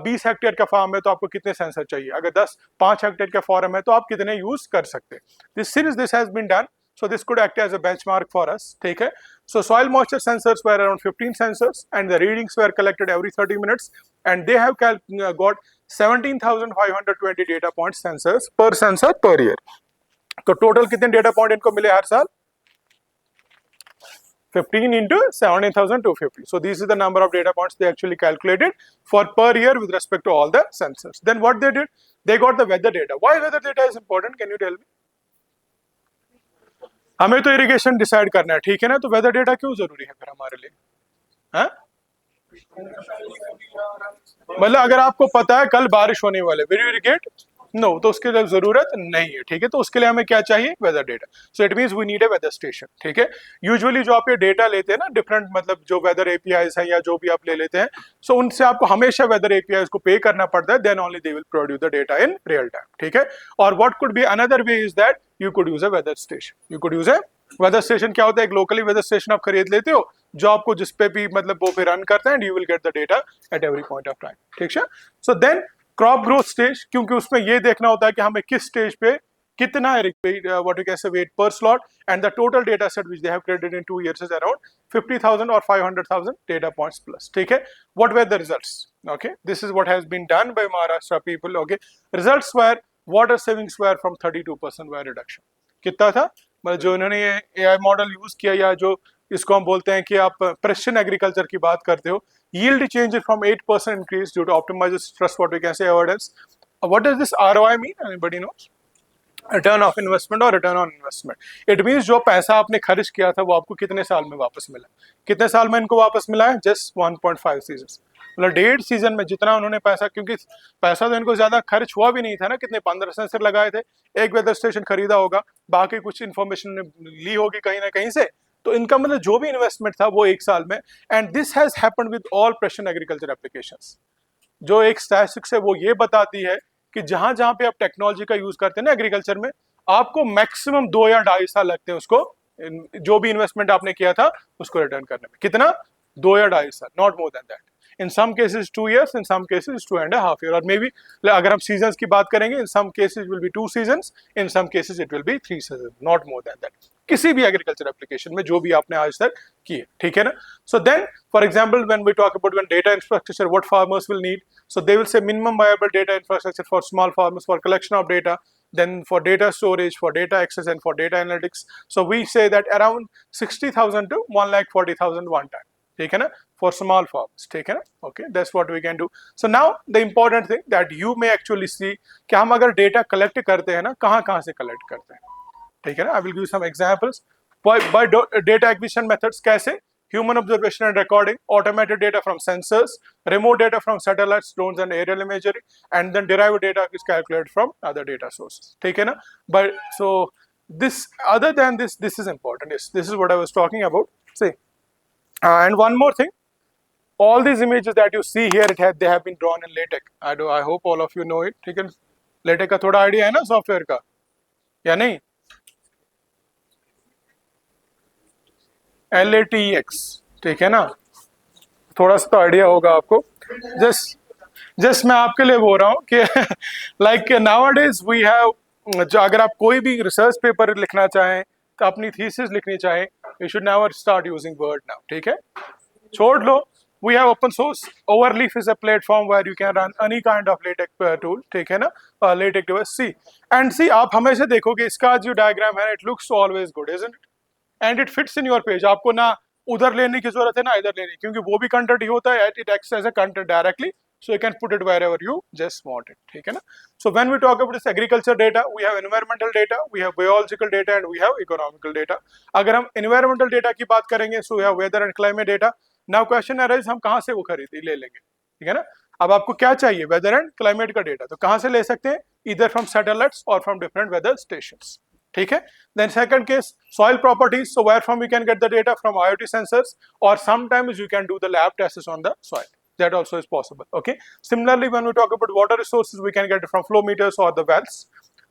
20 हेक्टेयर का फार्म है तो आपको कितने सेंसर चाहिए, अगर 5 हेक्टेयर का फार्म है तो आप कितने यूज कर सकते हैं. This has been done, so this could act as a benchmark for us. ठीक है, so soil moisture sensors were around 15 sensors and the readings were collected every 30 minutes and they have got 17,520 data points sensors per sensor per year. तो total कितने data point इनको मिले हर साल, 15 into 17,250. So this is the number of data points they actually calculated for per year with respect to all the sensors. Then what they did, they got the weather data. Why weather data is important? Can you tell me? हमें तो irrigation decide करना है, ठीक है ना, तो weather data क्यों जरूरी है फिर हमारे लिए? हाँ, मतलब अगर आपको पता है कल बारिश होने वाले, विल यू इरिगेट? नो, तो उसके लिए जरूरत नहीं है, ठीक है। तो उसके लिए हमें क्या चाहिए? Weather data. So it means we need a weather station, ठीक है। यूजुअली जो आप ये डेटा लेते हैं ना, डिफरेंट मतलब जो वेदर एपीआईज हैं या जो भी आप ले लेते हैं, सो उनसे आपको हमेशा वेदर एपीआईज को पे करना पड़ता है, then only they will produce the data in real time, ठीक है। और what could be another way is that you could use a weather station. You could use a weather station. क्या होता है? एक लोकली वेदर स्टेशन आप खरीद लेते हो, जो आपको जिस पे भी मतलब वो पे रन करता है, and you will get the data at every point of time, ठीक है। So then crop growth stage, क्योंकि उसमें ये देखना होता है कि हमें किस स्टेज पे कितना what you can say weight per slot, and the total data set which they have created in 2 years is around 50,000 or 500,000 data points plus, ठीक है। What were the results? Okay, this is what has been done by Maharashtra people. Okay, results were water savings were from 32% were reduction. कितना था? मतलब जो इन्होंने ये AI model use किया, या जो इसको हम बोलते हैं कि आप प्रेसिशन एग्रीकल्चर की बात करते हो, yield change from 8% increase due to optimized stress, what we can say avoidance. What does this ROI mean? Anybody knows? Return of investment or return on investment. It means जो पैसा आपने खर्च किया था वो आपको कितने साल में वापस मिला? कितने साल में इनको वापस मिला है? Just 1.5 seasons. मतलब 1.5 सीजन में जितना उन्होंने पैसा, क्योंकि पैसा तो इनको ज्यादा खर्च हुआ भी नहीं था ना, कितने 15 सेंसर लगाए थे, एक वेदर स्टेशन खरीदा होगा, बाकी कुछ इन्फॉर्मेशन ली होगी कहीं ना कहीं से, तो इनका मतलब जो भी इन्वेस्टमेंट था वो 1 साल में। And this has happened with all precision agriculture applications. जो एक स्टैटिस्टिक्स है वो ये बताती है कि जहां जहां पे आप टेक्नोलॉजी का यूज करते हैं ना एग्रीकल्चर में, आपको मैक्सिमम 2 या 2.5 साल लगते हैं उसको, जो भी इन्वेस्टमेंट आपने किया था उसको रिटर्न करने में। कितना? 2 या 2.5 साल, not more than that. In some cases 2 years, in some cases 2.5 years, और मे बी अगर हम सीजन्स की बात करेंगे, in some cases will be 2 seasons, in some cases it will be 3 seasons, not more than that. किसी भी agriculture application में जो भी आपने आज तक किए, ठीक है ना। So then for example when we talk about when data infrastructure, what farmers will need, so they will say minimum viable data infrastructure for small farmers for collection of data, then for data storage, for data access, and for data analytics. So we say that around 60,000 to 1,40,000 one time, ठीक है ना, for small farms, ठीक है ना। Okay, that's what we can do. So now the important thing that you may actually see कि हम अगर data collect करते हैं ना, कहाँ कहाँ से कलेक्ट करते हैं, ठीक है ना। I will give you some examples by data acquisition methods। कैसे? Human observation and recording, automated data from sensors, remote data from satellites, drones, and aerial imagery, and then derived data is calculated from other data sources, ठीक है ना। But so this, other than this, this is important. Yes, this is what I was talking about. See, and one more thing, all these images that you see here, they have been drawn in LaTeX. I hope all of you know it, ठीक है। LaTeX का थोड़ा idea है ना software का, या नहीं? LaTeX, ठीक है ना, थोड़ा सा तो आइडिया होगा आपको। जस्ट मैं आपके लिए बोल रहा हूँ कि लाइक नाउअडेज वी हैव, जो अगर आप कोई भी रिसर्च पेपर लिखना चाहें, तो अपनी थीसिस लिखनी चाहें, you should never start using word now, ठीक है, छोड़ लो। We have open source. Overleaf is a platform where you can run any kind of LaTeX tool, ठीक है ना, LaTeX device. See, आप हमेशा देखोगे इसका जो डायग्राम है, it looks always good, isn't it? And it fits in your page. आपको ना उधर लेने की जरूरत है ना इधर लेने, क्योंकि वो भी कंटेंट ही होता है, it acts as a content directly, so you can put it wherever you just want it, ठीक है ना। So when we talk about this agriculture data, we have environmental data, we have biological data, and we have economical data. अगर हम environmental data की बात करेंगे, so we have weather and climate data. Now question arises, हम कहाँ से वो खरीदे ले लेंगे, ठीक है ना। अब आपको क्या चाहिए? वेदर एंड क्लाइमेट का डेटा, तो कहाँ से ले सकते हैं? इधर फ्रॉम सैटेलाइट्स और फ्रॉम डिफरेंट वेदर स्टेशंस, ठीक है। Then second case, soil properties, so where from you can get the data from IoT sensors, और sometimes you can do the lab tests on the soil, that also is possible, okay. Similarly, when we talk about water resources, we can get it from flow meters or the wells.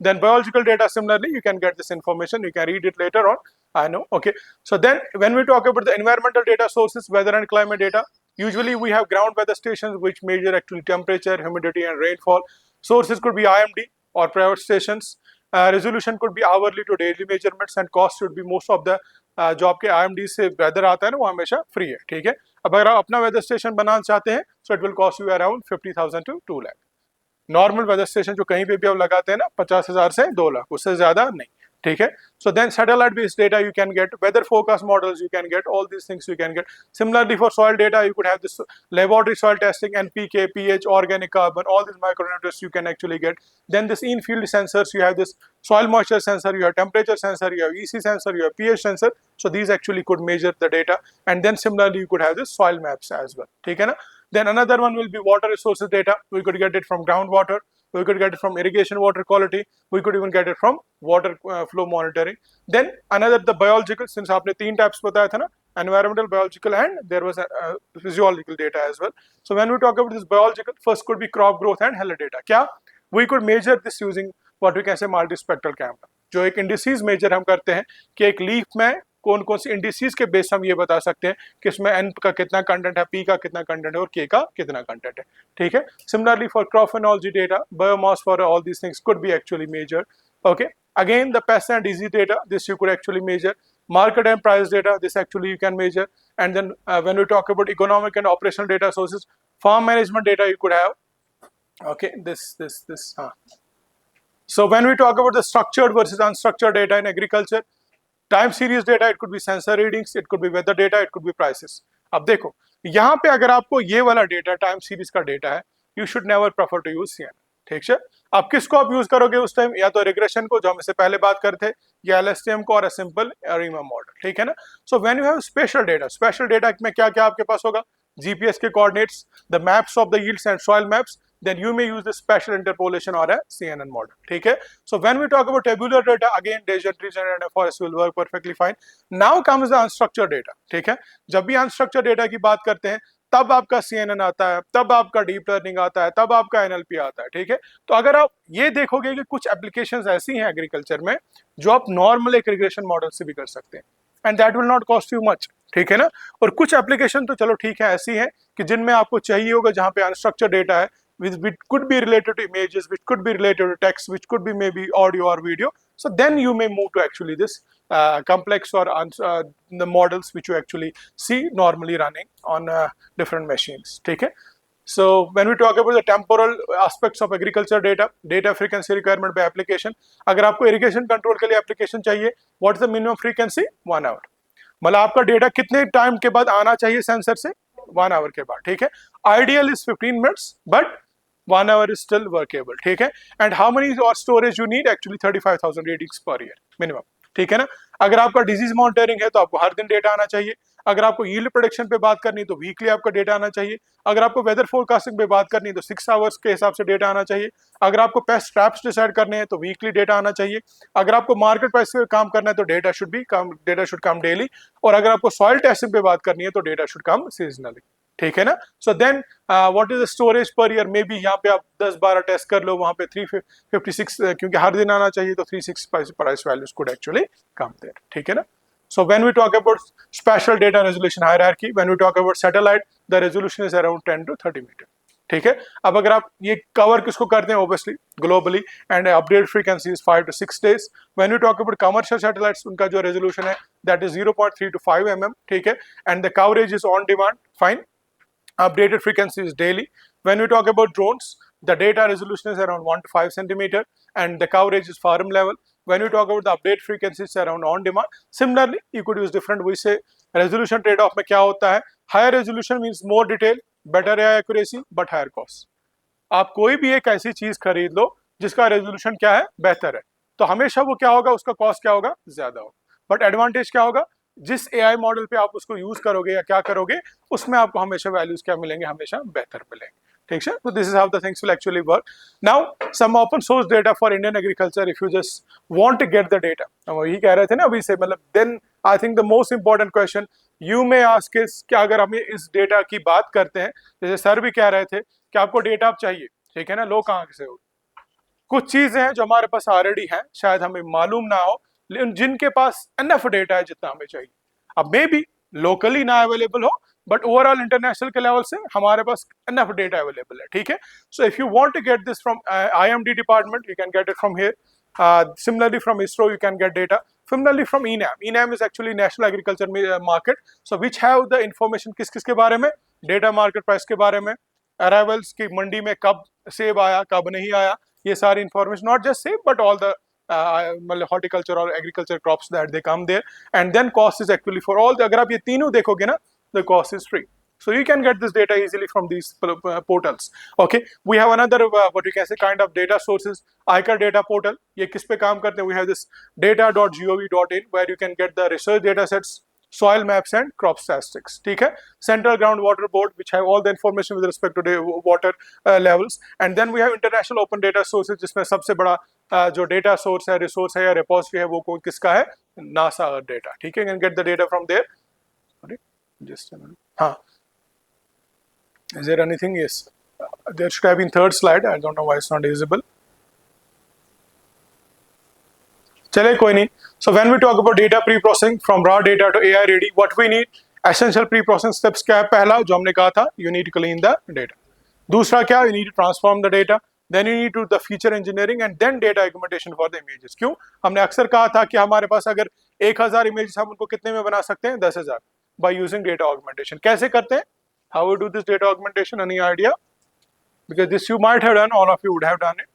Then biological data, similarly, you can get this information, you can read it later on, I know, okay. So then when we talk about the environmental data sources, weather and climate data, usually we have ground weather stations which measure actually temperature, humidity, and rainfall. Sources could be IMD or private stations. Resolution could be hourly to daily measurements, and cost should be most of the जो आपके IMD से weather आता है ना, वो हमेशा free है, ठीक है। अब अगर आप अपना वेदर स्टेशन बनाना चाहते हैं, so it will cost you around 50,000 to 2 lakh. Normal weather station जो कहीं पे भी आप लगाते हैं ना, 50,000 से 2 लाख, उससे ज्यादा नहीं, ठीक है. So then satellite based data you can get, weather forecast models you can get, all these things you can get. Similarly for soil data you could have this laboratory soil testing, NPK, pH, organic carbon, all these micronutrients you can actually get. Then this in-field sensors, you have this soil moisture sensor, you have temperature sensor, you have EC sensor, you have pH sensor. So these actually could measure the data. And then similarly you could have this soil maps as well. ठीक है ना? Then another one will be water resources data. We could get it from groundwater. We could get it from irrigation water quality. We could even get it from water flow monitoring. Then another the biological, since आपने तीन types बताया था ना, environmental, biological, and there was a physiological data as well. So when we talk about this biological, first could be crop growth and health data. क्या? We could measure this using what we can say multispectral camera. जो एक indices measure हम करते हैं कि एक leaf में कौन कौन सी इंडिसेस के बेस हम ये बता सकते हैं कि इसमें एन का कितना कंटेंट है, पी का कितना कंटेंट है और के का कितना कंटेंट है. ठीक है. Similarly for crop phenology data, biomass, for all these things could be actually measured. Okay. Again the pest and disease data, this you could actually measure. Market and price data, this actually you can measure. And then when we talk about economic and operational data sources, farm management data you could have. Okay, this. So when we talk about the structured versus unstructured data in agriculture, time series data, it could be sensor readings, it could be weather data, it could be prices. अब देखो यहाँ पे अगर आपको ये वाला data time series का data है, you should never prefer to use CNN. ठीक है. अब किसको आप यूज करोगे उस टाइम? या तो रिग्रेशन को जो हम इससे पहले बात करते थे, या LSTM को, और अ सिंपल ARIMA मॉडल. ठीक है ना. So when you have special data में क्या क्या आपके पास होगा? GPS के coordinates, the maps of the yields and soil maps, then you may use the special interpolation or a CNN model. ठीक है. So when we talk about tabular data, again Bayesian tree and FRS will work perfectly fine. Now comes the unstructured data. ठीक है. जब भी unstructured data की बात करते हैं तब आपका CNN आता है, तब आपका डीप लर्निंग आता है, तब आपका NLP आता है. ठीक है. तो अगर आप ये देखोगे कि कुछ एप्लीकेशंस ऐसी हैं एग्रीकल्चर में जो आप नॉर्मल एक रिग्रेशन मॉडल से भी कर सकते हैं, and that will not cost you much. ठीक है ना. और कुछ एप्लीकेशन तो चलो ठीक है ऐसी है कि जिनमें आपको चाहिए होगा जहाँ पे अनस्ट्रक्चर्ड डेटा है, which could be related to images, which could be related to text, which could be maybe audio or video. So then you may move to actually this complex or the models which you actually see normally running on different machines. ठीक है. So when we talk about the temporal aspects of agriculture data frequency requirement by application, अगर आपको irrigation control के लिए application चाहिए, what is the minimum frequency? 1 hour. मतलब आपका data कितने टाइम के बाद आना चाहिए सेंसर से? 1 hour के बाद. ठीक है. Ideal is 15 minutes, but 1 hour is still workable. ठीक है. And how many or storage you need? Actually 35,000 readings per year minimum. ठीक है ना. अगर आपका डिजीज मॉनिटरिंग है तो आपको हर दिन डेटा आना चाहिए. अगर आपको यील्ड प्रोडक्शन पे बात करनी है तो वीकली आपका डेटा आना चाहिए. अगर आपको वेदर फोरकास्टिंग पे बात करनी है तो 6 आवर्स के हिसाब से डेटा आना चाहिए. अगर आपको पेस्ट ट्रैप्स डिसाइड करने हैं तो वीकली डेटा आना चाहिए. अगर आपको मार्केट प्राइस पे काम करना है तो डेटा शुड कम डेली. और अगर आपको सॉइल टेस्टिंग पे बात करनी है तो डेटा शुड कम सीजनली. ठीक है ना. So then what is the storage per year? Maybe यहाँ पे आप 10-12 टेस्ट कर लो, वहाँ पे 356 क्योंकि हर दिन आना चाहिए तो 365 price values could actually come there. ठीक है ना. So when we talk about spatial data resolution hierarchy, when we talk about satellite, the resolution is around 10 to 30 meter. ठीक है. अब अगर आप ये कवर किसको करते हैं? Obviously globally, and update frequency is 5 to 6 days. When we talk about commercial satellites, उनका जो रेजोल्यूशन है दैट इज 0.3 to 5 mm. ठीक है. And the coverage is on demand. Fine. Updated frequency is daily. When we talk about drones, the data resolution is around 1 to 5 centimeter and the coverage is farm level. When we talk about the update frequency, it's around on demand. Similarly, you could use different. We say resolution trade-off में क्या होता है? Higher resolution means more detail, better AI accuracy, but higher cost. आप कोई भी एक ऐसी चीज खरीद लो जिसका रेजोल्यूशन क्या है? बेहतर है, तो हमेशा वो क्या होगा? उसका कॉस्ट क्या होगा? ज्यादा होगा. बट एडवांटेज क्या होगा? जिस AI मॉडल पे आप उसको यूज करोगे या क्या करोगे, उसमें आपको हमेशा वैल्यूज क्या मिलेंगे? हमेशा बेहतर मिलेंगे. ठीक है. तो this is how the things will actually work. Now some open source data for Indian agriculture, if you just want to get the data. वही कह रहे थे ना अभी से, मतलब then I think the most important question you may ask is कि अगर हम इस डेटा की बात करते हैं, जैसे सर भी कह रहे थे कि आपको डेटा आप चाहिए. ठीक है ना. लो कहाँ से हो? कुछ चीजें हैं जो हमारे पास ऑलरेडी हैं, शायद हमें मालूम ना हो, लेकिन जिनके पास एनफ डेटा है जितना हमें चाहिए. अब मे बी लोकली ना अवेलेबल हो, बट ओवरऑल इंटरनेशनल के लेवल से हमारे पास एनफ डेटा अवेलेबल है. ठीक है. So if you want to get this from IMD department, you can get it from here. Similarly from ISRO you can get data. Similarly from ENAM. ENAM is actually National Agriculture Market, so which have the information किस किस के बारे में? Data market price के बारे में, arrivals की मंडी में कब सेब आया, कब नहीं आया, ये सारी इंफॉर्मेशन. नॉट जस्ट सेब बट ऑल द मतलब हॉर्टिकल्चर और agriculture crops that they come there, and then cost is actually for all, अगर आप ये तीनों देखोगे ना, the cost is free. So you can get this data easily from these portals. Okay, we have another what you can say kind of data sources. Icar data portal. ये किस पे काम करते हैं? We have this data.gov.in where you can get the research data sets, soil maps and crop statistics. ठीक है? Central Groundwater Board which have all the information with respect to the water levels. And then we have international open data sources जिसमें सबसे बड़ा जो data source है, resource है या repository है, वो किसका है? NASA Earth data. ठीक है? You can get the data from there. Sorry, just a minute. हाँ. Is there anything? Yes. There should have been third slide. I don't know why it's not visible. चले कोई नहीं. So when we talk about data pre-processing from raw data to AI ready, what we need? Essential pre-processing steps क्या है? पहला जो हमने कहा था, you need to clean the data. दूसरा क्या? You need to transform the data. Then you need to do the feature engineering and then data augmentation for the images. क्यों? हमने अक्सर कहा था कि हमारे पास अगर 1000 images हम उनको कितने में बना सकते हैं? 10,000 by using data augmentation. कैसे करते हैं? How we do this data augmentation? Any idea? Because this you might have done, all of you would have done it.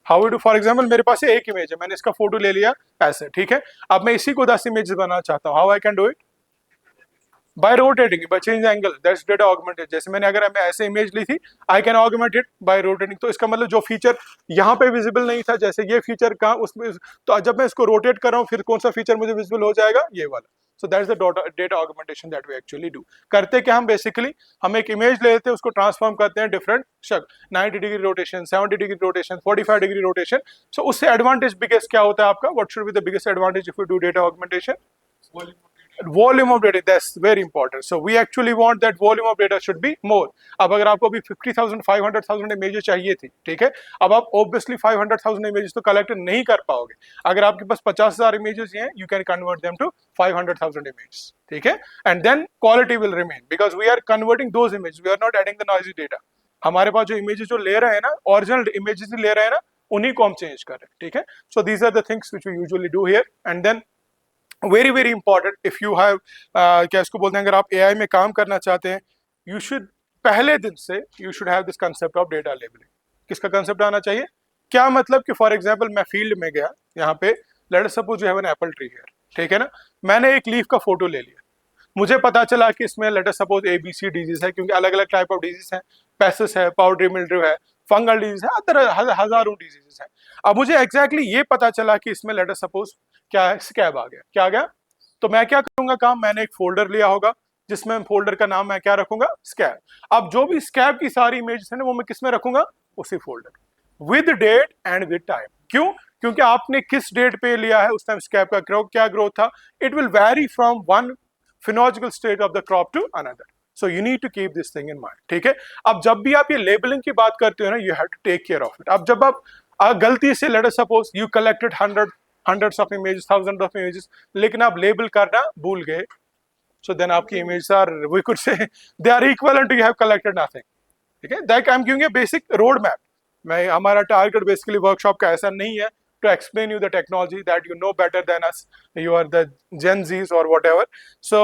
How we do? For example, मेरे पास एक इमेज है, मैंने इसका photo ले लिया ऐसे, ठीक है? अब मैं इसी को 10 इमेजेस बनाना चाहता हूँ. How I can do it? By rotating, by change angle. That's data augmented. जैसे मैंने अगर मैं ऐसे इमेज ली थी, I can augment it by rotating. तो इसका मतलब जो फीचर यहाँ पे विजिबल नहीं था, जैसे ये फीचर कहाँ उसमें, तो जब मैं इसको रोटेट कर रहा हूँ, फिर कौन सा फीचर मुझे विजिबल हो जाएगा? ये वाला. So that's the data augmentation that we actually do. करते क्या हम बेसिकली, हम एक इमेज ले लेते हैं, उसको ट्रांसफॉर्म करते हैं डिफरेंट शक्ल, 90 degree rotation, 70 degree rotation, 45 degree rotation. So उससे एडवांटेज बिगेस्ट क्या होता है आपका? What should be the biggest advantage if you do data augmentation? Volume of data, that's very important. So we actually want that volume of data should be more. अब अगर आपको अभी 50,000 500,000 images चाहिए थी, ठीक है, अब आप obviously 500,000 इमेजेस तो कलेक्ट नहीं कर पाओगे. अगर आपके पास 50,000 इमेजेस हैं, you can convert them to 500,000 images, ठीक है, and then quality will remain because we are converting those images. We are not adding the noisy data. हमारे पास जो इमेजेस जो ले रहे हैं ना, ओरिजिनल इमेजेस ले रहे हैं ना, उन्हीं को हम चेंज कर रहे हैं, ठीक है. So these are the things which we usually do here. And then very very important, if you have क्या इसको बोलते हैं, अगर आप एआई में काम करना चाहते हैं, यू शुड पहले दिन से you should have this concept of data labelling. किसका कंसेप्ट आना चाहिए? क्या मतलब कि फॉर एग्जांपल मैं फील्ड में गया, यहाँ पे late us suppose you have an apple tree here, ठीक है ना, मैंने एक लीफ का फोटो ले लिया, मुझे पता चला कि इसमें late us suppose ABC disease है, क्योंकि अलग अलग टाइप ऑफ डिजीज है, पेसिस है, पाउडरी मिल्ड्यू है, फंगल डिजीज है, अदर हजारों डिजीजेस हैं. अब मुझे एग्जैक्टली ये पता चला कि इसमें लेट अस सपोज क्या है, स्कैब आ गया. क्या आ गया? तो मैं क्या करूंगा काम, मैंने एक फोल्डर लिया होगा जिसमें फोल्डर का नाम मैं क्या रखूंगा? स्कैब. अब जो भी स्कैब की सारी इमेजेस है ना, वो मैं किस में रखूंगा? उसी folder, with date and with time. क्यों? क्योंकि आपने किस डेट पे लिया है, उस टाइम स्कैब का क्या ग्रोथ था. It will vary from one phenological stage of the crop to another. So you need to keep this thing in mind, ठीक है. अब जब भी आप ये लेबलिंग की बात करते हो ना, you have to take care of it. अब जब आप गलती से let us suppose you collected hundreds of images, thousands of images, लेकिन आप लेबल करना भूल गए, so then आपकी images are, we could say they are equivalent to you have collected nothing. ठीक है, that I'm giving a basic road map. मैं, हमारा टारगेट बेसिकली वर्कशॉप का ऐसा नहीं है to explain you the technology that you know better than us, you are the Gen Zs or whatever. So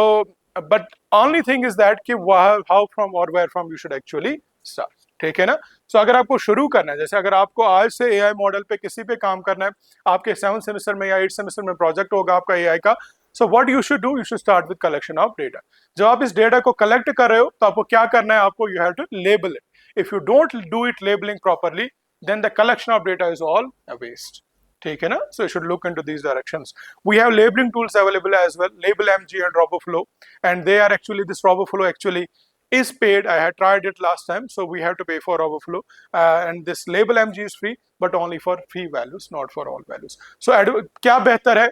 but only thing is that कि how from or where from you should actually start. ठीक है ना. सो अगर आपको शुरू करना है, जैसे अगर आपको आज से एआई मॉडल पे किसी पे काम करना है, आपके 7th सेमेस्टर में या 8th सेमेस्टर में प्रोजेक्ट होगा आपका एआई का, सो what you should do, you should start with collection of data. जब आप इस डेटा को कलेक्ट कर रहे हो, तो आपको क्या करना है, आपको you have to label it. If you don't do it labelling properly, then the collection of data is all waste. ठीक है ना. So you should look into these directions. We have labelling tools available as well, label MG and RoboFlow, and they are actually, this RoboFlow actually is paid. I had tried it last time, so we have to pay for RoboFlow, and this label MG is free, but only for free values, not for all values. So क्या बेहतर है,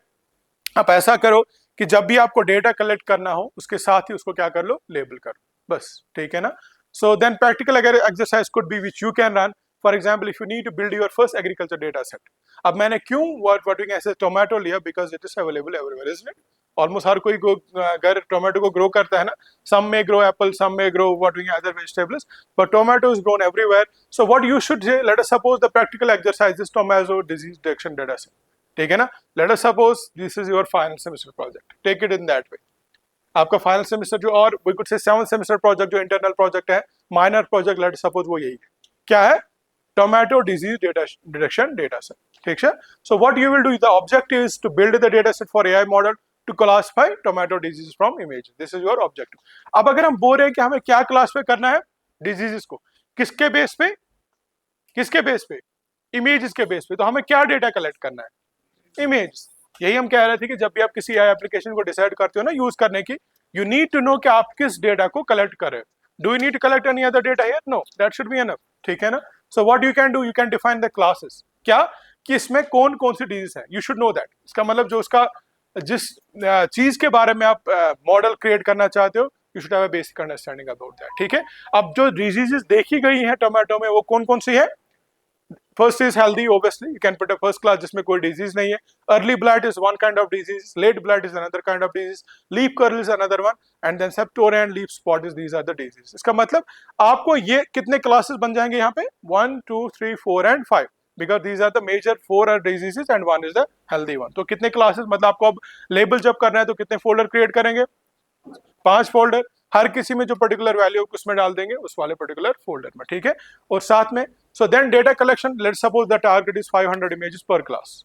आप ऐसा करो कि जब भी आपको डेटा कलेक्ट करना हो, उसके साथ ही उसको क्या कर लो, लेबल करो, बस. ठीक है ना. So then practical exercise could be which you can run. For example, if you need to build your first agriculture data set. अब मैंने क्यों what you can say tomato लिया, because it is available everywhere, isn't it? Almost हर कोई घर tomato को grow करता है ना. सम में ग्रो एप्पल, सम में grow what we other vegetables, but tomato is grown everywhere. So what you should say, let us suppose the practical exercise is tomato disease detection data set. ठीक है ना. Let us suppose this is your final semester project, take it in that way. आपका final semester जो, और we could say 7th semester project जो internal project है, minor project, let us suppose वो यही है. क्या है? tomato disease data detection data set. ठीक है. So what you will do, the objective is to build the data set for AI model to classify tomato disease from images. This is your objective. अब अगर हम बोल रहे हैं कि हमें क्या क्लासिफाई करना है डिजीजेस को, किसके बेस पे, किसके बेस पे, इमेजेस के बेस पे, तो हमें क्या डेटा कलेक्ट करना है, इमेज. यही हम कह रहे थे कि जब भी आप किसी AI एप्लीकेशन को डिसाइड करते हो ना यूज करने की, यू नीड टू नो कि आप किस डेटा को कलेक्ट कर रहे हो. Do you need to collect any other data here? No, that should be enough. ठीक है ना. So what you can do, you can define the classes. क्या कि इसमें कौन कौन सी डिजीज है, यू शुड नो दैट. इसका मतलब जो उसका जिस चीज के बारे में आप मॉडल क्रिएट करना चाहते हो, you should have a basic understanding about that. ठीक है. अब जो डिजीजेस देखी गई हैं टोमेटो में वो कौन कौन सी है? First is healthy, obviously. You can put a first class जिसमें कोई disease नहीं है. Early blight is one kind of disease. Late blight is another kind of disease. Leaf curl is another one. And then septoria and leaf spot is these are the diseases. इसका मतलब आपको ये कितने classes बन जाएंगे यहाँ पे? 1, 2, 3, 4 and 5. Because these are the major 4 are diseases and 1 is the healthy one. तो कितने classes, मतलब आपको अब label जब करना है तो कितने folder create करेंगे? 5 folder. हर किसी में जो पर्टिकुलर वैल्यू उसमें डाल देंगे उस वाले पर्टिकुलर फोल्डर में. ठीक है. और साथ में so then data collection, let's suppose the target is 500 images per class.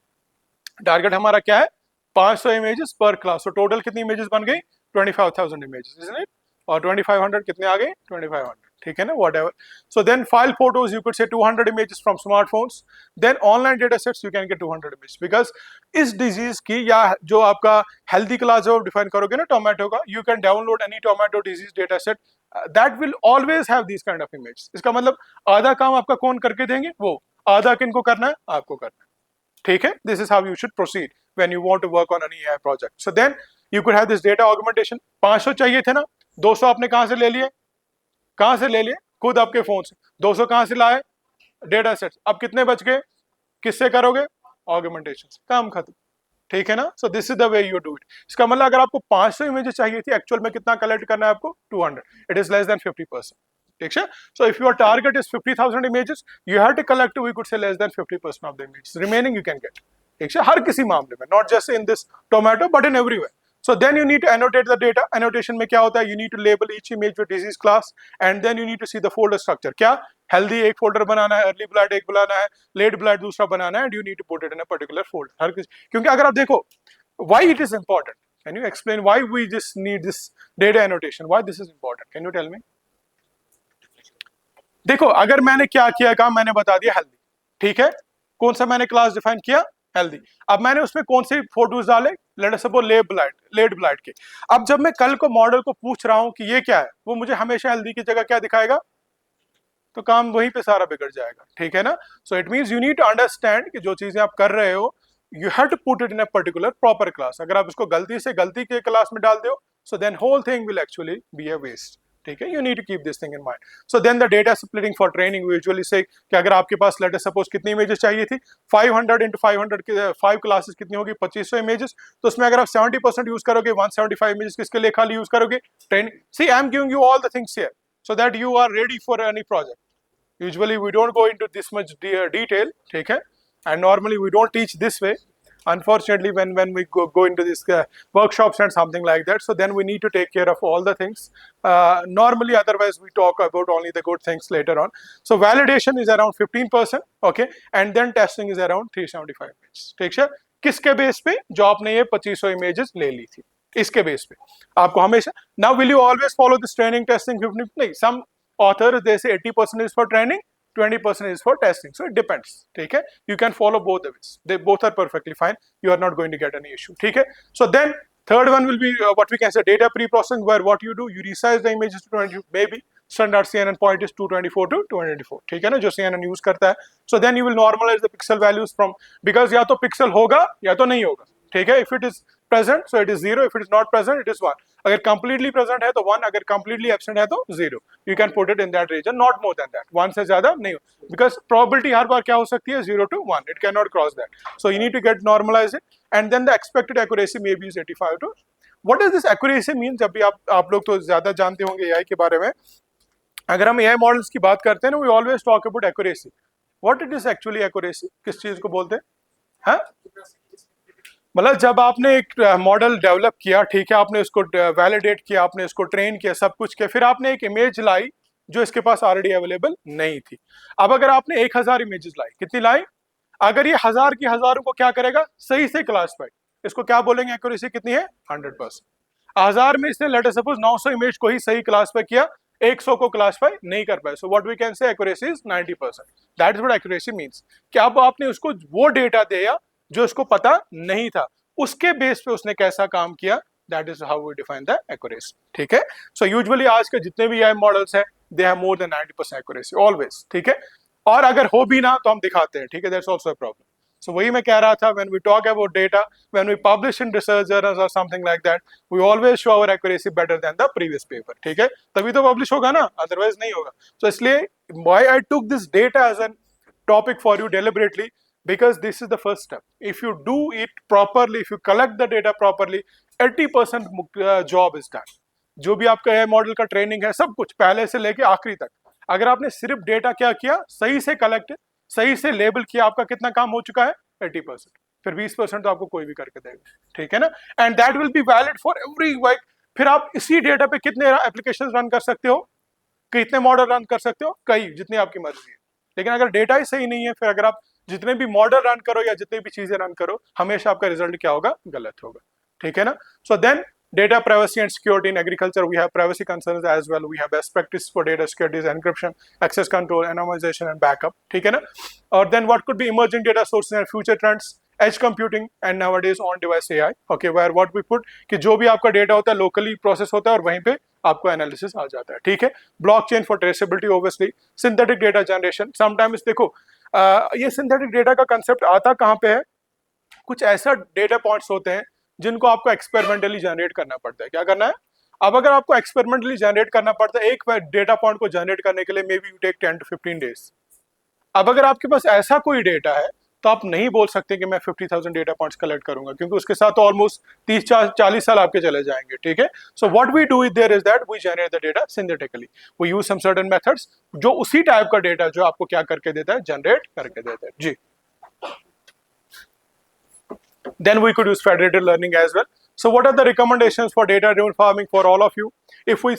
Target हमारा क्या है? 500 इमेजेस पर क्लास. तो टोटल कितनी इमेजेस बन गई? 25,000 इमेजेस, इजंट इट? और 2500 कितने आ गए? 2500. ठीक है ना. Whatever. So then file photos, you could say 200 images from smartphones. Then online data sets you can get 200 images. Because इस डिजीज की या जो आपका हेल्दी क्लास जो डिफाइन करोगे ना टोमेटो का, you can download any tomato disease data set that will always have this kind of image. इसका मतलब आधा काम आपका कौन करके देंगे? वो. आधा किनको करना है? आपको करना है. ठीक है. This is how you should proceed when you want to work on any AI project. So then you could have this data augmentation. 500 चाहिए थे ना, 200 आपने कहां से ले लिए? कहां से ले लिए? खुद आपके फोन से. 200 कहां से लाए? Data sets. अब कितने बच गए? किससे करोगे? ऑगमेंटेशन से. काम खत्म. ठीक है ना. So this is the way you do it. इसका मतलब अगर आपको 500 इमेजेस चाहिए थी, एक्चुअल में कितना कलेक्ट करना है आपको? 200. It is less than 50%. ठीक है. So if your target is 50,000 images, you have to collect, we could say less than 50% of the images. Remaining you can get. ठीक है. हर किसी मामले में, not just in this tomato but in everywhere. So then you need to annotate the data. Annotation में क्या होता है? You need to label each image with disease class, and then you need to see the folder structure. क्या? Healthy एक folder बनाना है, early blight एक बनाना है, late blight दूसरा बनाना है, and you need to put it in a particular folder. हर किसी, क्योंकि अगर आप देखो, why it is important? Can you explain why we just need this data annotation? Why this is important? Can you tell me? देखो, अगर मैंने क्या किया काम, मैंने बता दिया healthy. ठीक है. कौन सा मैंने क्लास डिफाइन किया? हेल्दी. अब मैंने उसमें कौन से फोटोज डाले? Late us suppose let blight के. अब जब मैं कल को मॉडल को पूछ रहा हूं कि ये क्या है, वो मुझे हमेशा हेल्दी की जगह क्या दिखाएगा? तो काम वहीं पे सारा बिगड़ जाएगा. ठीक है ना. So it means you need to understand कि जो चीजें आप कर रहे हो, you have to put it in a particular proper class. अगर आप उसको गलती के क्लास में डाल दो, so then whole thing will actually be a waste. ठीक है. You need to keep this thing in mind. So then the data splitting for training, we usually say कि अगर आपके पास लेट अस सपोज कितनी images चाहिए थी? 500 into 500 के 5 classes कितनी होगी? 2500 इमेजेस. तो उसमें अगर आप 70% यूज करोगे, 175 इमेजेस किसके लिए खाली यूज करोगे? Training. See, I am giving you all the things here so that you are ready for any project. Usually we don't go into this much detail. ठीक है. And normally we don't teach this way. Unfortunately, when we go into this workshops and something like that, so then we need to take care of all the things. Normally, otherwise we talk about only the good things later on. So validation is around 15%, okay, and then testing is around 375 minutes. ठीक है. किसके base पे? जो आपने ये 2500 images ले ली थी, इसके बेस पे आपको हमेशा. Now will you always follow this training, testing 50? नहीं. Some authors they say 80% is for training, 20% is for testing. So it depends. ठीक है. You can follow both the ways. They both are perfectly fine. You are not going to get any issue. ठीक है. So then third one will be what we can say data pre-processing, where what you do, you resize the images to 20, maybe standard CNN point is 224 to 224. ठीक है ना, जो CNN use करता है. So then you will normalize the pixel values from, because या तो pixel होगा या तो नहीं होगा. ठीक है. If it is present, so it is 0. If it is not present, it is 1. अगर completely present है तो 1, अगर completely absent है तो 0. You can put it in that region, not more than that. 1 से ज्यादा नहीं हो, because probability हर बार क्या हो सकती है? 0 to 1. It cannot cross that. So you need to get normalize it, and then the expected accuracy maybe is 85 to. What does this accuracy mean? जब भी आप लोग तो ज्यादा जानते होंगे AI के बारे में. अगर हम AI मॉडल्स की बात करते हैं ना, we always talk about accuracy. What it is actually accuracy? किस चीज को बोलते हैं? हाँ, मतलब जब आपने एक मॉडल डेवलप किया, ठीक है, आपने उसको वैलिडेट किया, आपने उसको ट्रेन किया, सब कुछ किया, फिर आपने एक इमेज लाई जो इसके पास ऑलरेडी अवेलेबल नहीं थी। अब अगर आपने 1000 इमेजेस लाई, कितनी लाई, अगर ये 1000 की हजारों को क्या करेगा, सही से क्लासिफाई, इसको क्या बोलेंगे, एक्यूरेसी कितनी है, 100%। 1000 में इसने लेटर सपोज 900 इमेज को ही सही क्लासिफाई किया, 100 को क्लासिफाई नहीं कर पाए, so what we can say accuracy is 90%। That is what accuracy means कि अब आपने उसको वो डेटा दिया जो उसको पता नहीं था, उसके बेस पे उसने कैसा काम किया, that is how we define the accuracy. ठीक है, सो यूजुअली आज के जितने भी एआई मॉडल्स हैं they have more than 90% accuracy always. ठीक है, और अगर हो भी ना तो हम दिखाते हैं। ठीक है, that's also a problem. So वही मैं कह रहा था, when we talk about data, when we publish in research journals और something like that, we always show our accuracy better than the previous paper. ठीक है, तभी तो पब्लिश होगा ना, अदरवाइज नहीं होगा। सो इसलिए why I took this data as an topic for you deliberately, because this is the first step. If you do it properly, if you collect the data properly, 80% job is done. जो भी आपका AI model का training है, सब कुछ पहले से लेके आखिरी तक, अगर आपने सिर्फ डेटा क्या किया, सही से कलेक्ट, सही से लेबल किया, आपका कितना काम हो चुका है, 80%। फिर 20% तो आपको कोई भी करके देगा। ठीक है ना, and that will be valid for every work. फिर आप इसी डेटा पे कितने एप्लीकेशन रन कर सकते हो, कितने मॉडल रन कर सकते हो, कई, जितनी आपकी मर्जी है। लेकिन अगर डेटा ही सही नहीं है, फिर अगर आप जितने भी मॉडल रन करो या जितनी भी चीजें रन करो, हमेशा आपका रिजल्ट क्या होगा, गलत होगा। ठीक है ना, so then data privacy and security in agriculture, we have privacy concerns as well. We have best practice for data security, encryption, access control, anonymization and backup. ठीक है ना, और then what could be emerging data sources and future trends, edge computing and nowadays on device AI. Okay, where what we put कि जो भी आपका data होता है लोकली प्रोसेस होता है और वहीं पे आपको एनालिसिस आ जाता है। ठीक है, blockchain for traceability, obviously synthetic data generation. Sometimes देखो ये सिंथेटिक डेटा का कंसेप्ट आता कहाँ पे है, कुछ ऐसा डेटा पॉइंट्स होते हैं जिनको आपको एक्सपेरिमेंटली जनरेट करना पड़ता है। क्या करना है, अब अगर आपको एक्सपेरिमेंटली जनरेट करना पड़ता है एक डेटा पॉइंट को जनरेट करने के लिए, maybe you take 10 to 15 days. अब अगर आपके पास ऐसा कोई डेटा है तो आप नहीं बोल सकते कि मैं 50,000 डेटा पॉइंट्स कलेक्ट करूंगा, क्योंकि उसके साथ तो ऑलमोस्ट 30-40 साल आपके चले जाएंगे। ठीक है, so what we do is there is that we generate the data synthetically, we use some certain methods जो उसी टाइप का डेटा जो आपको क्या करके देता है, जनरेट करके देता है। जी, then we could use federated learning as well. So what are the recommendations for data driven farming for all of you? If we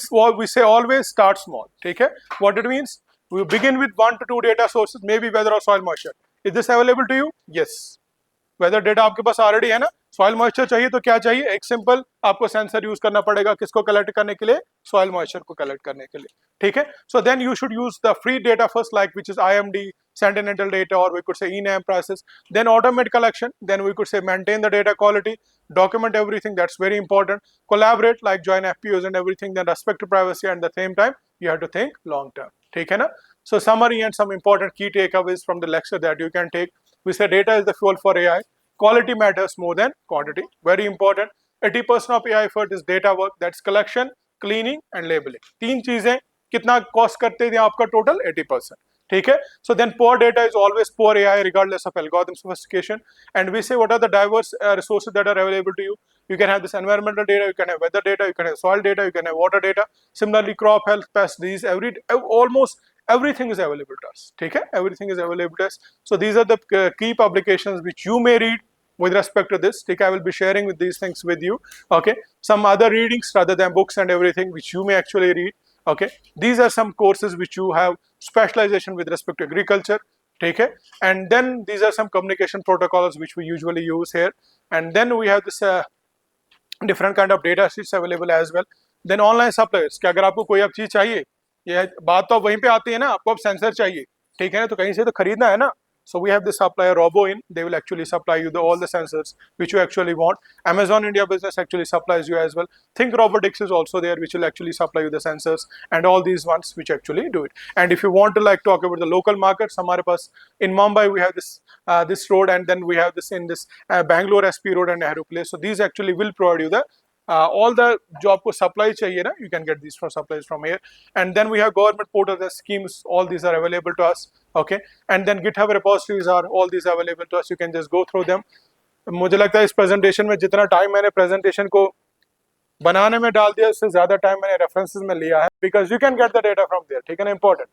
say always start small. ठीक है, what it means, we begin with 1 to 2 data sources, maybe weather or soil moisture. Is this available to you? Yes. Weather data आपके पास already है ना, soil moisture चाहिए तो क्या चाहिए, एक सिंपल आपको सेंसर यूज करना पड़ेगा, किसको कलेक्ट करने के लिए, सॉइल मॉइस्चर को कलेक्ट करने के लिए। ठीक है, so then you should use the free data first, like which is IMD, Sentinel data, or we could say ENAM process, then automate collection, then we could say maintain the data quality, document everything, that's very important, collaborate like join FPOs and everything, then respect to privacy, and at the same time you have to think long term. ठीक है ना, so summary and some important key takeaways from the lecture that you can take. We say data is the fuel for AI. Quality matters more than quantity. Very important. 80% of AI effort is data work. That's collection, cleaning and labeling. तीन चीजें कितना cost करते हैं आपका total, 80%. ठीक है, so then poor data is always poor AI regardless of algorithm sophistication. And we say what are the diverse resources that are available to you. You can have this environmental data, you can have weather data, you can have soil data, you can have water data. Similarly, crop health, pest disease, almost everything is available to us. ठीक है, everything is available to us. So these are the key publications which you may read with respect to this. ठीक है, I will be sharing with these things with you. Okay, some other readings rather than books and everything which you may actually read. Okay, these are some courses which you have specialization with respect to agriculture. ठीक है, and then these are some communication protocols which we usually use here. And then we have this different kind of data sheets available as well. Then online suppliers, कि अगर आपको कोई अब चीज चाहिए, ये बात तो वहीं पे आती है ना, आपको अब सेंसर चाहिए, ठीक है ना, तो कहीं से तो खरीदना है ना. So we have this supplier RoboIn. They will actually supply you all the sensors which you actually want. Amazon India Business actually supplies you as well. Think Robotics is also there, which will actually supply you the sensors and all these ones which actually do it. And if you want to like talk about the local markets, हमारे पास in Mumbai we have this road, and then we have this in this Bangalore SP road and Nehru Place. So these actually will provide you the all the जो आपको supply चाहिए ना, you can get these supplies from here. And then we have government portals and schemes. All these are available to us. Okay, and then GitHub repositories are all these available to us. You can just go through them. मुझे लगता है इस presentation में जितना time मैंने presentation को बनाने में डाल दिया, उससे ज़्यादा time मैंने references में लिया है, because you can get the data from there. ठीक है ना, important.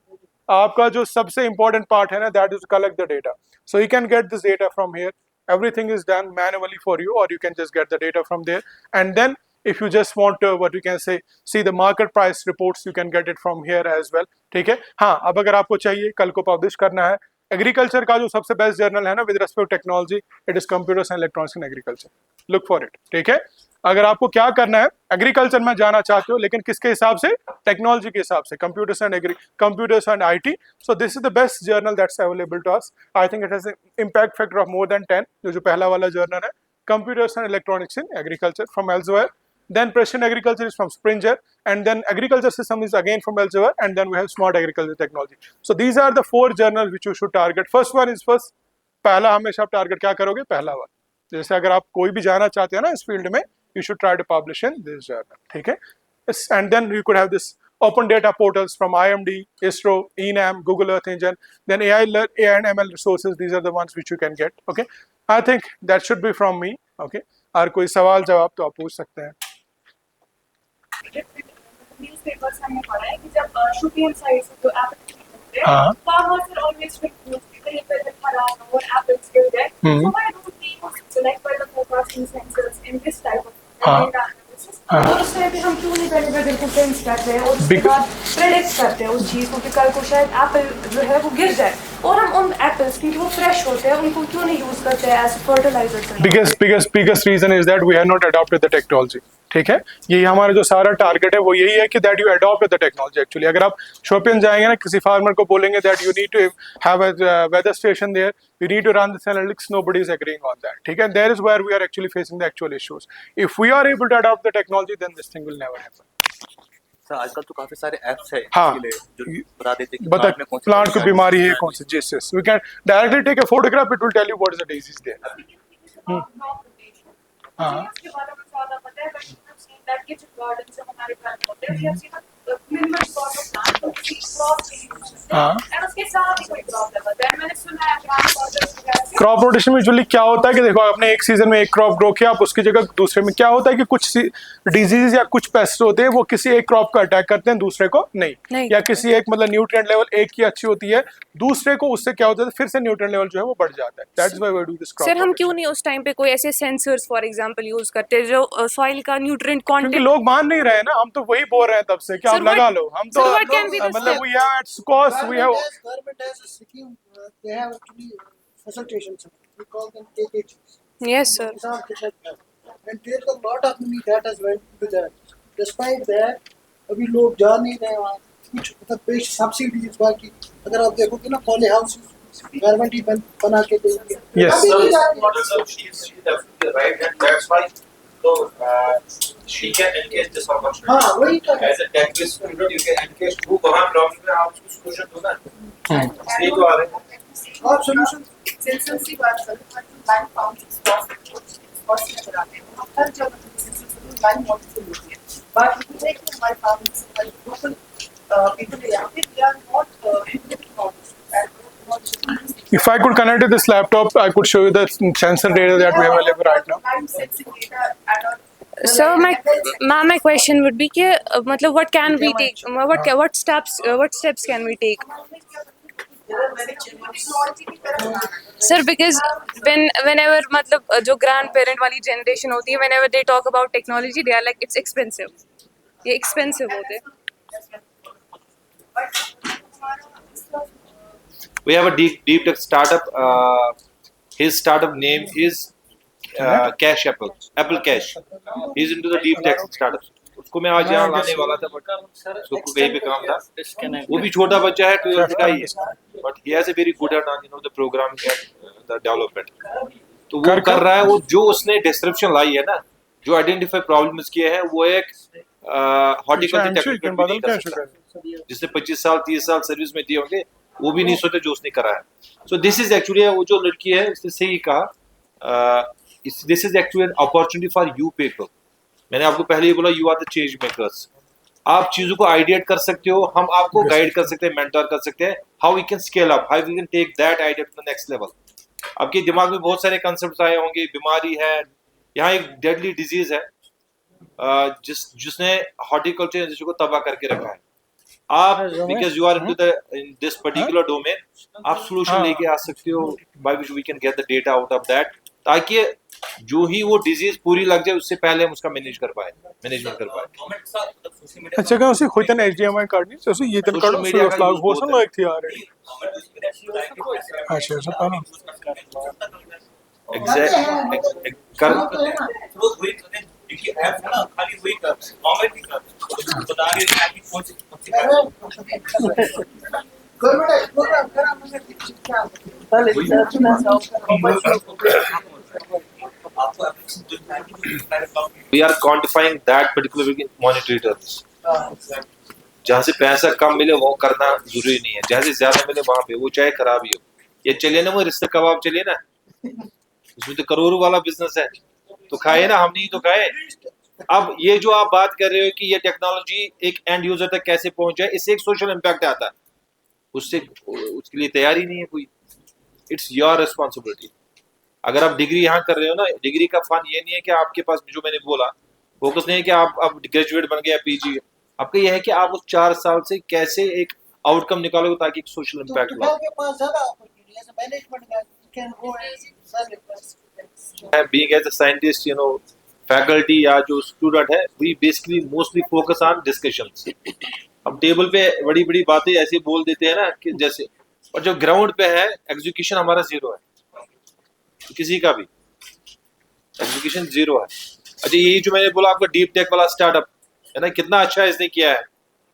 आपका जो सबसे important part है ना, that is to collect the data. So you can get this data from here. Everything is done manually for you, or you can just get the data from there. And then if you just want to what you can say see the market price reports, you can get it from here as well. ठीक है. हाँ, अब अगर आपको चाहिए कल को publish करना है एग्रीकल्चर का जो सबसे बेस्ट जर्नल है ना with respect technology, it is computers and electronics in agriculture. Look for it. ठीक है. अगर आपको क्या करना है एग्रीकल्चर में जाना चाहते हो लेकिन किसके हिसाब से, टेक्नोलॉजी के हिसाब से, computers and IT. So this is the best journal that's available to us. I think it has impact factor of more than 10, जो पहला वाला जर्नल है computers and electronics in agriculture from Elsevier. Then Precision Agriculture is from Springer, and then Agriculture System is again from Elsevier, and then we have Smart Agriculture Technology. So these are the 4 journals which you should target. First one is first. पहला हमेशा आप target क्या करोगे, पहला वाला. जैसे अगर आप कोई भी जाना चाहते हैं ना इस फील्ड में, you should try to publish in this journal. ठीक है. And then you could have this open data portals from IMD, ISRO, ENAM, Google Earth Engine, then AI and ML resources. These are the ones which you can get. Okay. I think that should be from me. Okay. और कोई सवाल जवाब तो आप पूछ सकते हैं.
Newspapers हमने पढ़ा है कि जब शोपियन साइड से जो एप्पल होते हैं,
हाँ.
farmers are always confused कि कहीं पे खराब हो और apples गिर जाए. So why don't we select by the forecasting sensors in this type of
हाँ.
data analysis? और उस टाइम पे हम क्यों नहीं पहले पहले को सेंस करते हैं और उसके बाद प्रेडिक्ट करते हैं उस चीज़ को कि कल को शायद एप्पल जो है वो गिर जाए, और हम उन एप्पल्स की जो फ्रेश होते हैं उनको क्यों नहीं यूज करते हैं as fertiliser?
Biggest reason is that we have not adopted the technology. ठीक है. यही हमारा जो सारा टारगेट है वो यही है कि that you adopt the technology. Actually अगर आप शोपियन जाएंगे ना, किसी फार्मर को बोलेंगे that you need to have a weather station there, you need to run this analytics, nobody is agreeing on that. ठीक है. There is where we are actually facing the actual issues. If we are able to adopt the technology then this thing will never happen.
Sir आजकल तो काफी सारे apps है
हाँ.
इसके लिए जो बता देते हैं कि
बता
प्लांट में कौन सी
प्लांट को बीमारी है कौन
सी.
सी. जिस we can directly take a photograph, it will tell you what is the disease there. हाँ.
इसके बारे में ज़्यादा पता है, but we have seen that kitchen garden जो हमारे घर में होते हैं, we have seen a minimal sort of plant of seed crop change,
हाँ.
and उसके साथ ही कोई problem होता है. मैंने सुना है plant orders वगैरह से
क्रॉप रोटेशन में यूजुअली क्या होता है कि देखो आपने एक सीजन में एक क्रॉप ग्रो किया, आप उसकी जगह दूसरे में क्या होता है कि कुछ डिजीज या कुछ पेस्ट होते हैं वो किसी एक क्रॉप को अटैक करते हैं, दूसरे को नहीं. या किसी एक मतलब न्यूट्रिएंट लेवल एक की अच्छी होती है, दूसरे को उससे क्या होता है फिर से न्यूट्रिएंट लेवल जो है वो बढ़ जाता है. That's why we do this crop.
Sir हम क्यों नहीं उस टाइम पे कोई ऐसे सेंसर्स फॉर एग्जांपल यूज करते जो सॉइल का न्यूट्रिएंट
क्योंकि
कंटेंट.
लोग मान नहीं रहे ना, हम तो वही बोल रहे हैं तब से कि आप
Sir,
लगा
what-
लो. हम
Sir,
तो
what can be the
मतलब
step?
we have at cost we have
Government has a scheme. They have actually facilitation centers. We call them KKGs.
Yes sir.
Kisan Kredit Bank. And there's a lot of money that has went into that. Despite that, अभी लोग जा नहीं रहे वहाँ. कुछ मतलब पेश subsidies बाकी अगर आप देखोगे ना पॉली हाउस गवर्नमेंट ही बना के देगी.
Yes.
अभी
Sir,
भी जा रही है.
sir, she is absolutely right, and that's why so she can engage this opportunity.
हाँ वही तो है.
As a tech student, you can engage वो वहाँ प्रॉब्लम है, आप उसको solution दो ना. इसलिए तो आ रहे हैं.
आप सोल्यूशन
सेंसर्स की बात करें तो लाइन फाउंडेशन स्पॉट्स नजर आते हैं, हम हर जगह सेंसर्स लाइन मॉडल से लेते हैं. बात ये है कि हमारे फार्मर्स हमारे लोकल पीपल यहाँ पे they are not
if I could connect to this laptop, I could show you the sensor data that we have available right now.
So my question would be कि मतलब what can we take, what steps can we take? Sir, because whenever मतलब जो grandparent वाली generation होती है, whenever they talk about technology, they are like it's expensive. ये expensive होते हैं.
We have a deep tech startup. His startup name is Cash Apple Cash. He's into the deep tech startups. उसको मैं आज यहाँ लाने वाला था, बट उसको कहीं पे काम था. वो भी छोटा बच्चा है, 12th का ही है, but he has a very good at the programming and the development. तो वो कर रहा है. वो जो उसने डिस्क्रिप्शन लाई है ना, जो आइडेंटिफाई प्रॉब्लम्स किए हैं, वो एक हॉर्टिकल्चर टेक्निकल नहीं कर सकता. जिसने 25 साल 30 साल सर्विस में दिए होंगे, वो भी नहीं सोचे जो उसने करा है. सो दिस इज एक्चुअली वो जो लड़की है उसने सही कहा, this is actually an opportunity for you people. मैंने आपको पहले ही बोला, you are the change makers. आप चीजों को आइडिएट कर सकते हो, हम आपको गाइड कर सकते हैं, मेंटर कर सकते हैं. How we can scale up, how we can take that idea to the next level. आपके दिमाग में बहुत सारे कंसेप्ट आए होंगे. बीमारी है, यहाँ एक डेडली डिजीज है जिसने हॉर्टिकल्चर इंडस्ट्री को तबाह करके रखा है. आप because you are in this particular domain, आप सोल्यूशन लेके आ सकते हो by which we can get the data out of that, ताकि जो ही वो डिजीज पूरी लग जाए उससे पहले हम उसका मैनेजमेंट कर पाए.
अच्छा क्या उसे खोई तन HDMI कार्ड नहीं उसे ये तन कार्ड
Social media
उसे
का
फ्लैग
use
हो
बहुत
सन
है.
लाइक थी ऑलरेडी. अच्छा ऐसा था ना.
एग्जैक्ट कर
गवर्नमेंट प्रोग्राम करा मैंने क्या
we are quantifying that particular monitors. जहाँ से पैसा कम मिले वो करना जरूरी नहीं है, जहाँ से ज्यादा मिले वहां पे वो चाहे खराब ही हो. ये चले ना वो रिश्ते कबाब चले ना, उसमें तो करोड़ों वाला बिजनेस है, तो खाए ना, हम नहीं तो खाए. अब ये जो आप बात कर रहे हो कि ये टेक्नोलॉजी एक एंड यूजर तक कैसे पहुंच जाए, इससे एक सोशल इम्पैक्ट आता है, उससे उसके लिए तैयारी नहीं है कोई. It's your responsibility. अगर आप डिग्री यहाँ कर रहे हो ना, डिग्री का फन ये नहीं है कि आपके पास जो मैंने बोला फोकस नहीं है कि आप अब ग्रेजुएट बन गए पीजी. आपका यह है कि आप उस 4 साल से कैसे एक आउटकम निकालोगे ताकि एक सोशल इम्पैक्ट लाओ.
के पास ज्यादा अपॉर्चुनिटी है मैनेजमेंट का can go and
being as a scientist, you know, faculty या जो स्टूडेंट है, we basically mostly focus on discussions. हम टेबल पे बड़ी बड़ी बातें ऐसे बोल देते हैं ना कि जैसे, और जो ग्राउंड पे है एग्जीक्यूशन हमारा जीरो है, किसी का भी एग्जीक्यूशन जीरो है. अच्छा यही जो मैंने बोला आपका डीप टेक वाला स्टार्टअप है ना, कितना अच्छा इसने किया है.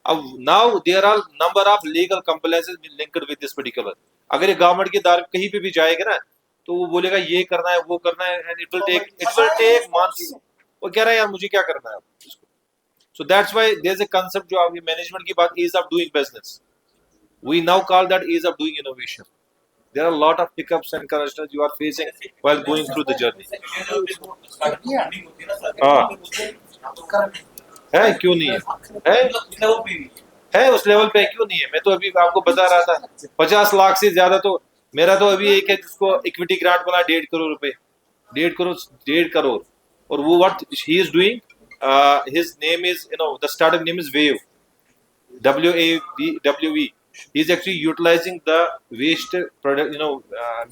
अब now there are number of legal compliances linked with this particular. अगर ये गवर्नमेंट के दायरे कहीं पे भी जाएगा ना तो वो बोलेगा ये करना है वो करना है, and it will take months. वो कह रहा है यार मुझे क्या करना है इसको. So that's why there is a concept जो आपकी मैनेजमेंट की बात, ease of doing business. We now call that ease of doing innovation. There are a lot of hiccups and constraints you are facing while going through the journey. है क्यों नहीं है उस level पे क्यों नहीं है. मैं तो अभी आपको बता रहा था 50 लाख से ज्यादा तो मेरा तो अभी एक है जिसको इक्विटी ग्रांट बना 1.5 करोड़ रुपए, 1.5 करोड़. और वो what he is doing, his name is, you know, the startup name is wave, WAVE. He's actually utilizing the waste product, you know,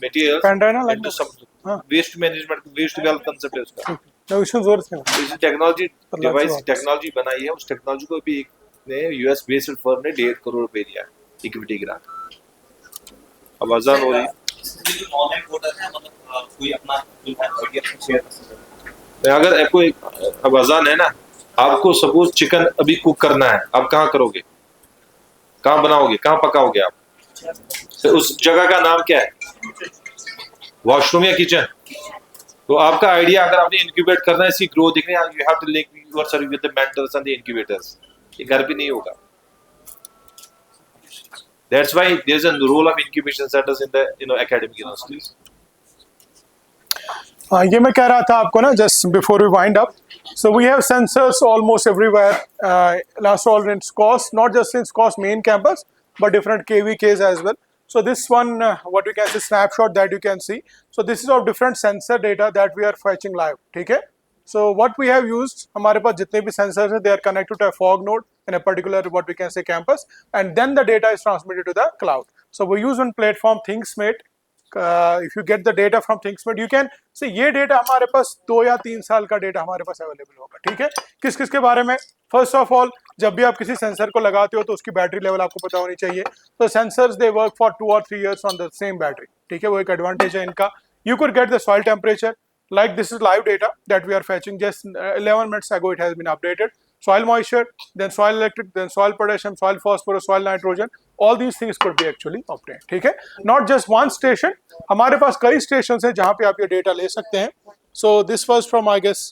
materials
Pandana like
into
that.
some waste management, waste well concept है उसका.
No इसमें जोर से.
इस technology device
बहुत।
Technology बनाई है, उस टेक्नोलॉजी को भी एक ने US बेस्ड फर्म ने 1.5 करोड़ रुपए दिया इक्विटी ग्रांट. अब आसान हो रही है. अगर कोई अब आसान है ना, आपको सपोज चिकन अभी कुक करना है, आप कहाँ करोगे, कहाँ बनाओगे, कहाँ पकाओगे आप, तो उस जगह का नाम क्या है, वॉशरूम या किचन. तो आपका आइडिया अगर आपने इंक्यूबेट करना है, इसकी ग्रोथ देखनी है, you have to link your service with the mentors and the incubators. ये घर पे नहीं होगा. That's why there is a role of incubation centres in the, you know, academic universities.
ये मैं कह रहा था आपको ना just before we wind up. So we have sensors almost everywhere. Last all in SCOS, not just in SCOS main campus, but different KVKs as well. So this one, what we can see snapshot that you can see. So this is of different sensor data that we are fetching live. ठीक है? So what we have used, हमारे पास जितने भी sensors हैं, they are connected to a fog node in a particular what we can say campus, and then the data is transmitted to the cloud. So we use one platform ThinkSmart. If you get the data from ThinkSmart, you can see ये data हमारे पास 2 या 3 साल का data हमारे पास available होगा. ठीक है, किस किस के बारे में. फर्स्ट ऑफ ऑल, जब भी आप किसी सेंसर को लगाते हो तो उसकी बैटरी लेवल आपको पता होनी चाहिए. तो sensors they work for 2 or 3 years on the same battery. ठीक है, वो एक एडवांटेज है इनका. You could get the soil temperature, like this is live data that we are fetching just 11 minutes ago. It has been updated. Soil moisture, then soil electric, then soil potassium, soil phosphorus, soil nitrogen. All these things could be actually obtained. ठीक है, not just one station. हमारे पास कई stations हैं जहाँ पे आप ये data ले सकते हैं. So this was from, I guess,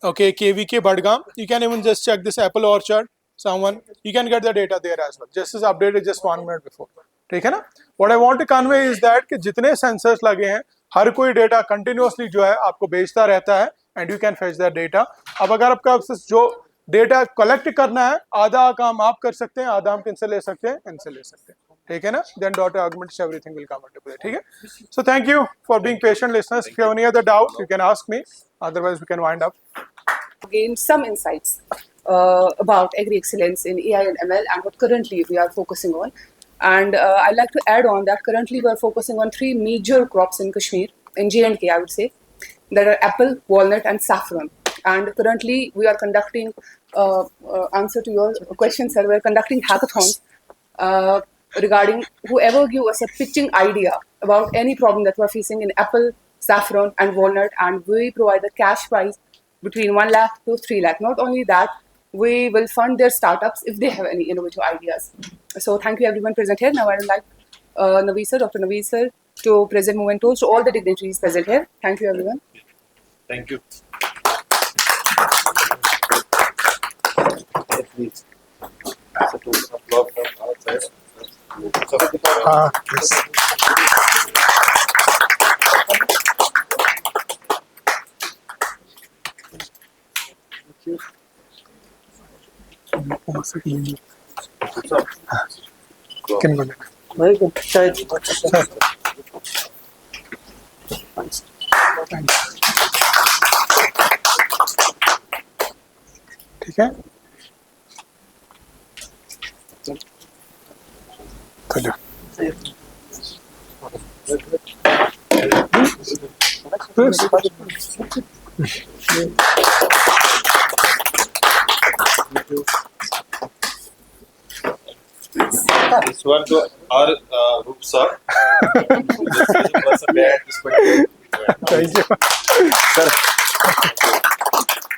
okay, KVK Badgam. You can even just check this Apple Orchard. Someone, you can get the data there as well. Just is updated just 1 minute before. ठीक है ना. What I want to convey is that कि जितने sensors लगे हैं, हर कोई data continuously जो है आपको भेजता रहता है, and you can fetch that data. अब अगर आपका जो डेटा कलेक्ट करना है, आधा काम आप कर सकते हैं, आधा हम किनसे ले सकते हैं, इनसे ले सकते हैं. ठीक है ना. Then that arguments everything will come into play. ठीक है. So thank you for being patient listeners. If you have any other doubt you can ask me, otherwise we can wind up.
Gain some insights about agri excellence in AI and ML and what currently we are focusing on. And I'd like to add on that currently we are focusing on 3 major crops in Kashmir, in J&K I would say. that are apple, walnut, and saffron. And currently, we are conducting, answer to your question, sir, we are conducting hackathons regarding whoever give us a pitching idea about any problem that we're facing in apple, saffron, and walnut, and we provide a cash prize between 1 lakh to 3 lakh. Not only that, we will fund their startups if they have any innovative ideas. So thank you everyone present here. Now I would like Naveed sir, Dr. Naveed sir, to present mementos to all the dignitaries present here. Thank you everyone.
Thank you. Please.
Very good. शायद
ठीक है चलो
This one to our Roop sir.
Thank you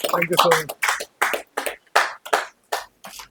thank you so much